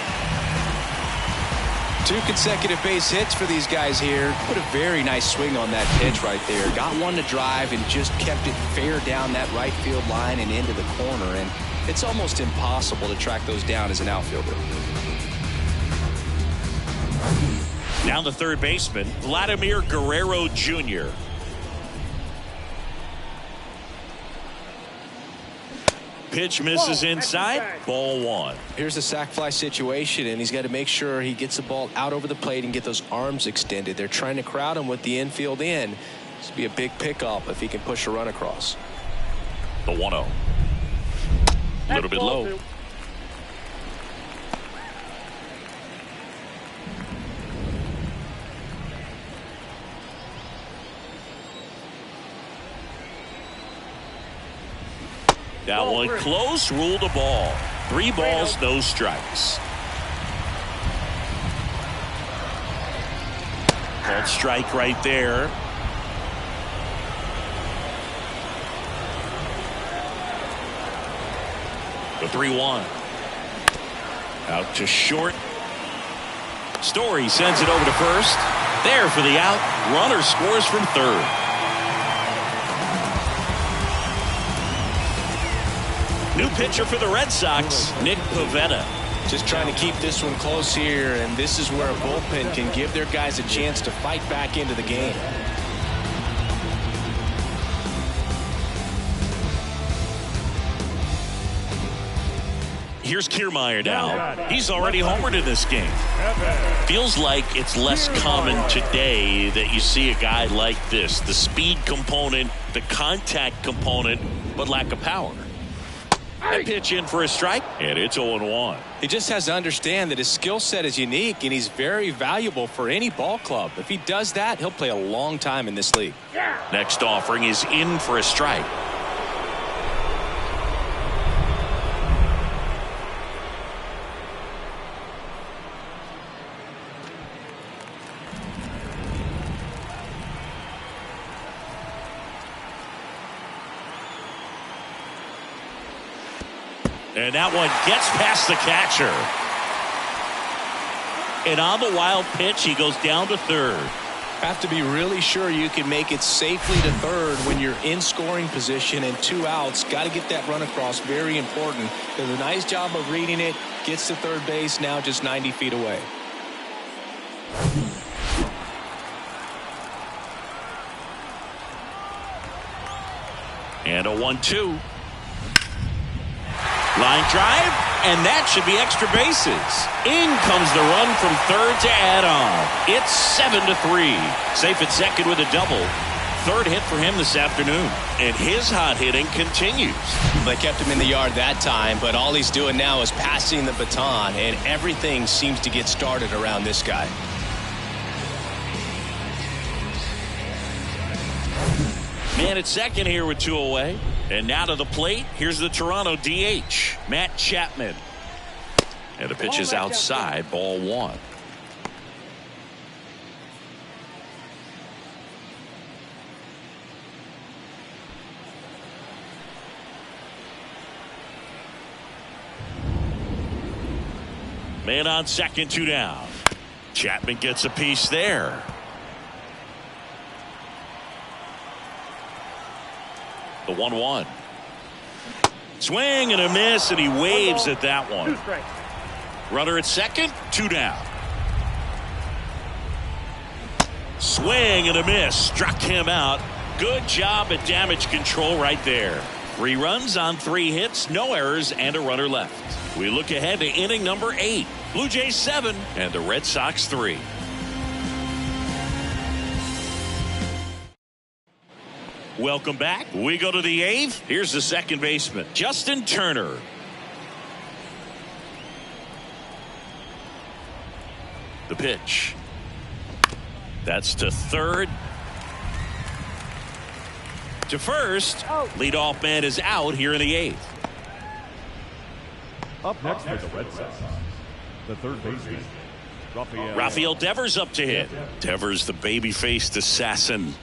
2 consecutive base hits for these guys here. Put a very nice swing on that pitch right there. Got one to drive and just kept it fair down that right field line and into the corner. And it's almost impossible to track those down as an outfielder. Now the third baseman, Vladimir Guerrero Jr. Pitch misses inside. Ball 1. Here's a sac fly situation, and he's got to make sure he gets the ball out over the plate and get those arms extended. They're trying to crowd him with the infield in. This would be a big pickup if he can push a run across. The 1-0. A little bit low. That one close, ruled a ball. 3 balls, no strikes. Called strike right there. The 3-1. Out to short. Story sends it over to first. There for the out. Runner scores from third. New pitcher for the Red Sox, Nick Pivetta. Just trying to keep this one close here, and this is where a bullpen can give their guys a chance to fight back into the game. Here's Kiermaier now. He's already homered in this game. Feels like it's less common today that you see a guy like this. The speed component, the contact component, but lack of power. That pitch in for a strike, and it's 0-1. He just has to understand that his skill set is unique, and he's very valuable for any ball club. If he does that, he'll play a long time in this league. Next offering is in for a strike. And that one gets past the catcher. And on the wild pitch, he goes down to third. Have to be really sure you can make it safely to third when you're in scoring position and 2 outs. Got to get that run across. Very important. Does a nice job of reading it. Gets to third base, now just 90 feet away. And a 1-2. Line drive, and that should be extra bases. In comes the run from third to add on. It's 7-3. Safe at second with a double. Third hit for him this afternoon. And his hot hitting continues. They kept him in the yard that time, but all he's doing now is passing the baton, and everything seems to get started around this guy. Man at second here with 2 away. And now to the plate, here's the Toronto DH, Matt Chapman. And the pitch is outside, ball 1. Man on second, 2 down. Chapman gets a piece there. The 1-1. Swing and a miss, and he waves at that one. Runner at second, 2 down. Swing and a miss, struck him out. Good job at damage control right there. 3 runs on 3 hits, no errors, and a runner left. We look ahead to inning number 8. Blue Jays 7 and the Red Sox 3. Welcome back. We go to the 8th. Here's the second baseman, Justin Turner. The pitch. That's to third. To first. Leadoff man is out here in the 8th. Up next for the Red Sox, the third baseman, Rafael Devers up to hit. Devers, the baby-faced assassin.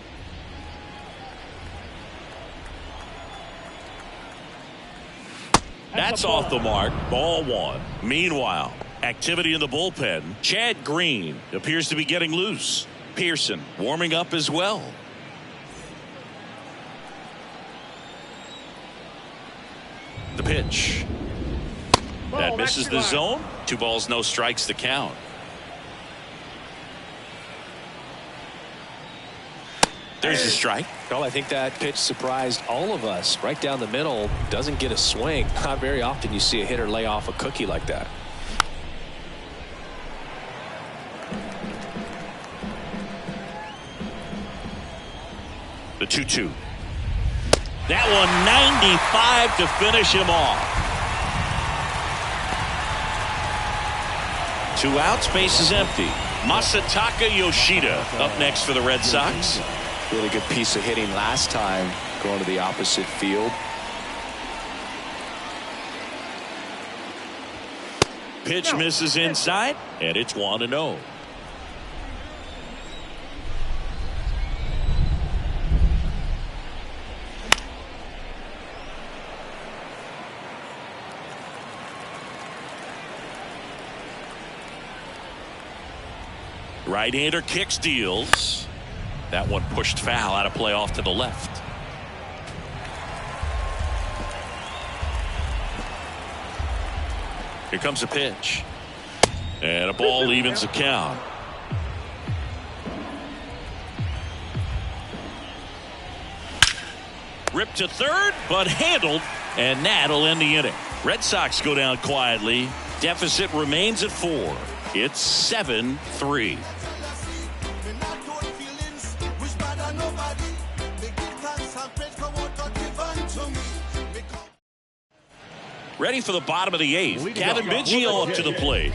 That's off the mark. Ball one. Meanwhile, activity in the bullpen. Chad Green appears to be getting loose. Pearson warming up as well. The pitch. That misses the zone. 2 balls, no strikes to count. There's a strike. Well, I think that pitch surprised all of us. Right down the middle, doesn't get a swing. Not very often you see a hitter lay off a cookie like that. The 2-2. That one 95 to finish him off. 2 outs, base is empty. Masataka Yoshida up next for the Red Sox. Really good piece of hitting last time, going to the opposite field. Pitch misses inside, and it's 1-0. Right-hander kicks, deals. That one pushed foul, out of play off to the left. Here comes a pitch. And a ball evens the count. Ripped to third, but handled, and that'll end the inning. Red Sox go down quietly. Deficit remains at 4. It's 7-3. Ready for the bottom of the 8th. Kevin Biggio up to the plate.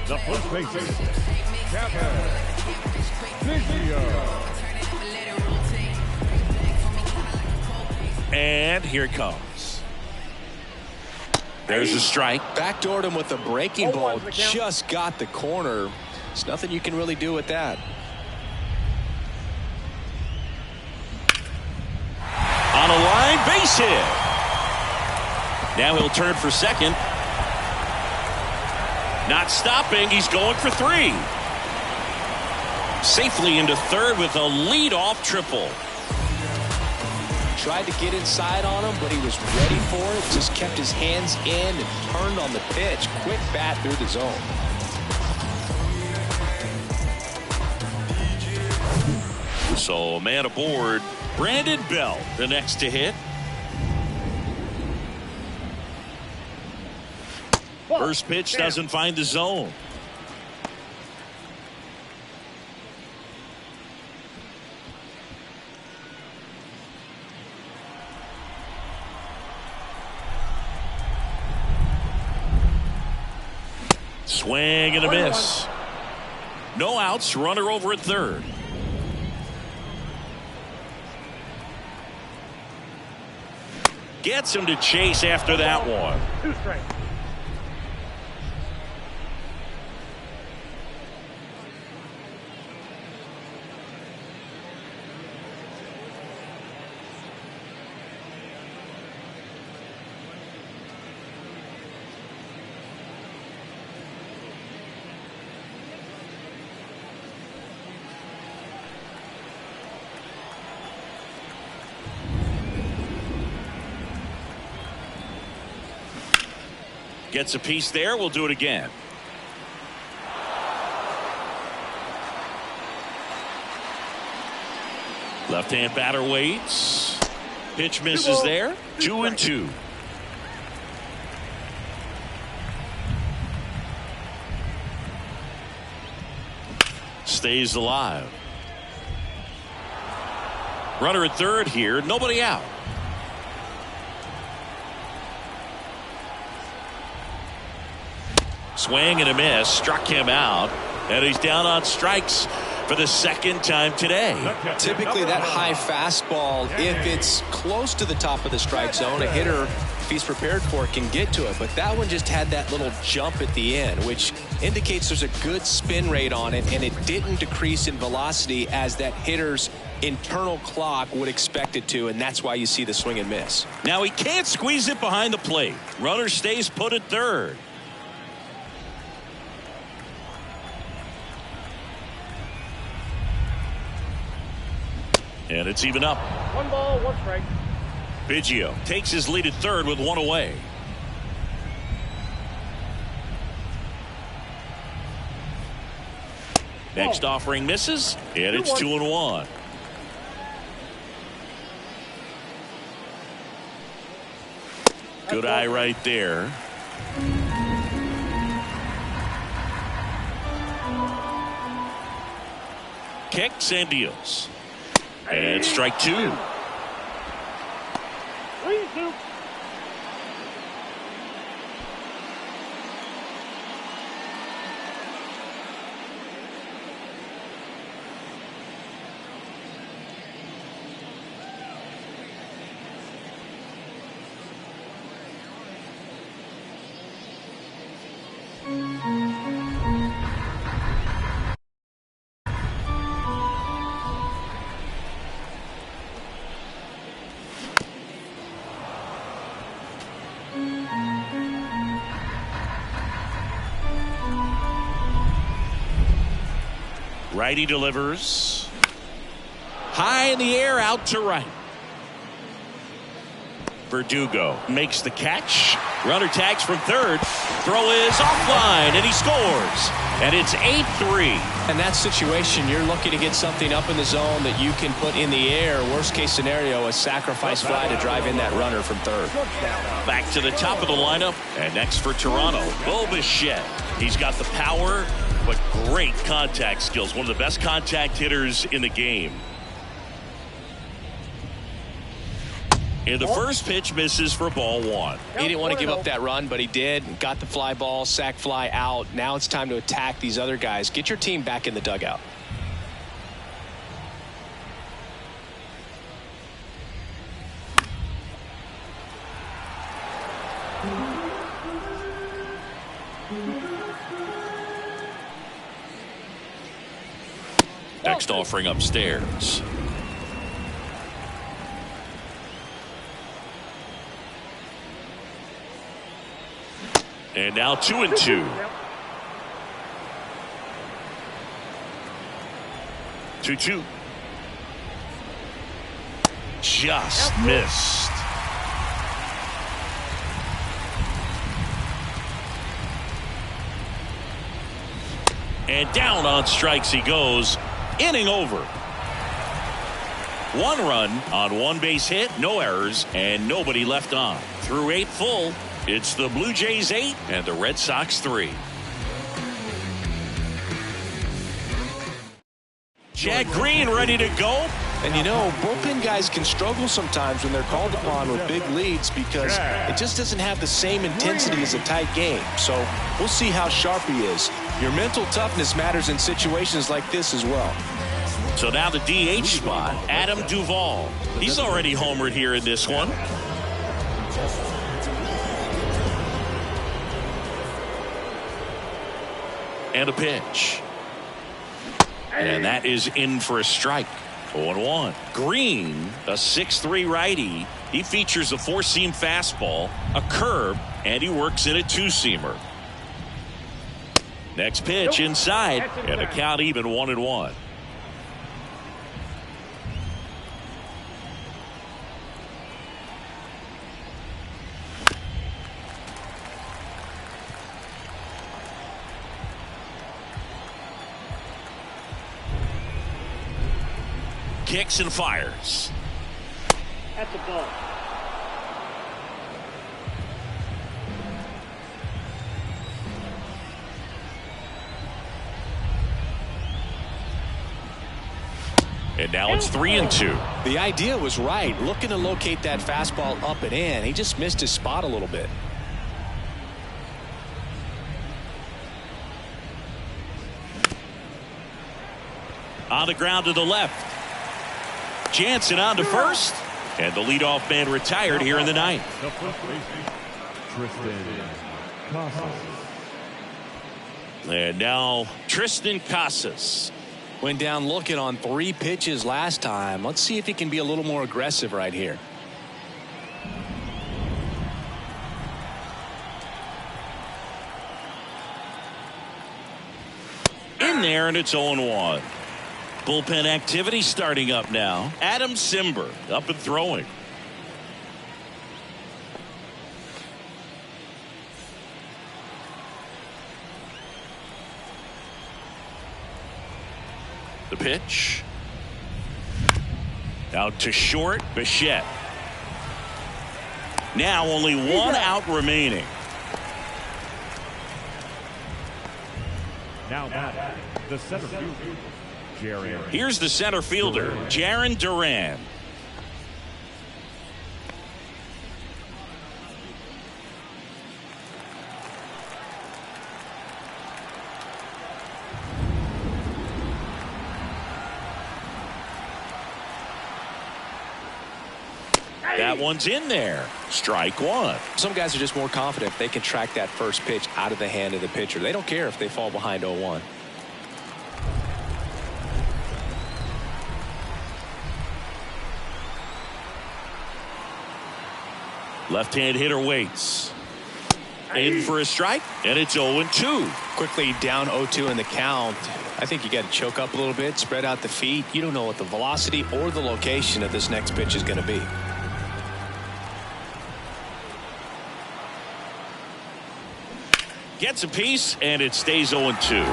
The first baseman, Kevin Biggio. And here it comes. There's a strike. Backdoored him with a breaking ball. Just got the corner. There's nothing you can really do with that. On a line, base hit. Now he'll turn for second. Not stopping. He's going for 3. Safely into third with a leadoff triple. Tried to get inside on him, but he was ready for it. Just kept his hands in and turned on the pitch. Quick bat through the zone. So a man aboard. Brandon Bell, the next to hit. First pitch doesn't find the zone. Swing and a miss. No outs, runner over at third. Gets him to chase after that one. 2 strikes. Gets a piece there. We'll do it again. Left-hand batter waits. Pitch misses there. 2-2. Stays alive. Runner at third here. Nobody out. Swing and a miss. Struck him out. And he's down on strikes for the second time today. Typically that high fastball, if it's close to the top of the strike zone, a hitter, if he's prepared for it, can get to it. But that one just had that little jump at the end, which indicates there's a good spin rate on it, and it didn't decrease in velocity as that hitter's internal clock would expect it to, and that's why you see the swing and miss. Now he can't squeeze it behind the plate. Runner stays put at third. And it's even up. 1 ball, 1 strike. Biggio takes his lead at third with 1 away. Next offering misses, and it's 2-1. Good eye right there. Kicks and deals. And strike 2. 3-2. Righty delivers. High in the air, out to right. Verdugo makes the catch. Runner tags from third. Throw is offline, and he scores. And it's 8-3. In that situation, you're looking to get something up in the zone that you can put in the air. Worst case scenario, a sacrifice fly to drive in that runner from third. Back to the top of the lineup. And next for Toronto, Bo Bichette. He's got the power, but great contact skills. One of the best contact hitters in the game. And the first pitch misses for ball 1. He didn't want to give up that run, but he did. Got the fly ball, sac fly out. Now it's time to attack these other guys. Get your team back in the dugout. Next offering upstairs. And now 2-2. 2-2. Just missed. And down on strikes he goes. Inning over. 1 run on 1 base hit, no errors, and nobody left on. Through 8 full. It's the Blue Jays 8 and the Red Sox 3. Chad Green ready to go. And you know, bullpen guys can struggle sometimes when they're called upon with big leads because it just doesn't have the same intensity as a tight game. So we'll see how sharp he is. Your mental toughness matters in situations like this as well. So now the DH spot, Adam Duvall. He's already homered here in this one. And a pitch. And that is in for a strike. 0-1. Green, a 6'3" righty. He features a 4-seam fastball, a curve, and he works in a 2-seamer. Next pitch inside, and the count even 1-1. Kicks and fires. That's a ball. And now it's 3-2. The idea was right. Looking to locate that fastball up and in. He just missed his spot a little bit. On the ground to the left. Jansen on to first. And the leadoff man retired here in the ninth. The first baseman, Tristan Casas. And now Tristan Casas. Went down looking on 3 pitches last time. Let's see if he can be a little more aggressive right here. In there, and it's 0-1. Bullpen activity starting up now. Adam Simber up and throwing. The pitch. Out to short, Bichette. Now only 1 out remaining. Now batting, the center fielder, Jaron. Here's the center fielder, Jarren Duran. That one's in there. Strike 1. Some guys are just more confident if they can track that first pitch out of the hand of the pitcher. They don't care if they fall behind 0-1. Left-hand hitter waits. In for a strike, and it's 0-2. Quickly down 0-2 in the count. I think you got to choke up a little bit, spread out the feet. You don't know what the velocity or the location of this next pitch is going to be. Gets a piece, and it stays 0-2.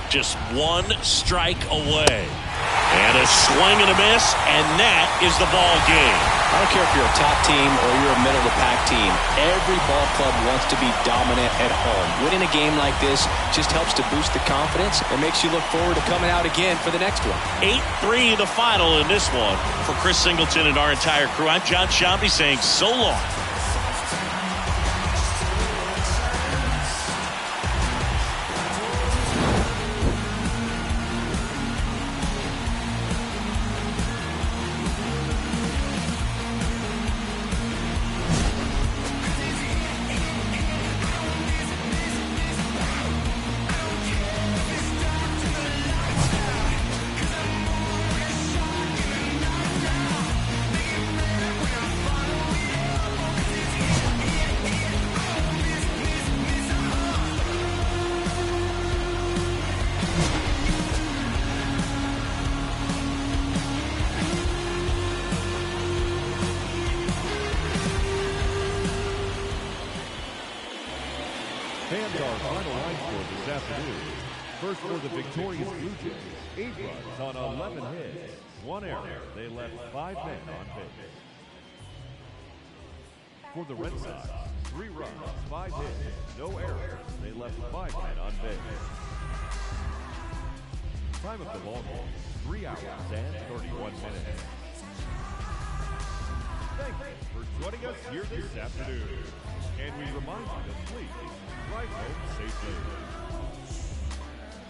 Just 1 strike away. And a swing and a miss, and that is the ball game. I don't care if you're a top team or you're a middle-of-the-pack team. Every ball club wants to be dominant at home. Winning a game like this just helps to boost the confidence and makes you look forward to coming out again for the next one. 8-3 the final in this one. For Chris Singleton and our entire crew, I'm John Shambi saying so long. Fans, our final line score this afternoon. First for the victorious Blue Jays, 8 runs on 11 hits, 1 error. They left 5 men on base. For the Red Sox, 3 runs, 5 hits, no errors. They left 5 men on base. Time of the ball game, 3 hours and 31 minutes. Thank you for joining us here this afternoon. And we remind you to please drive home safely.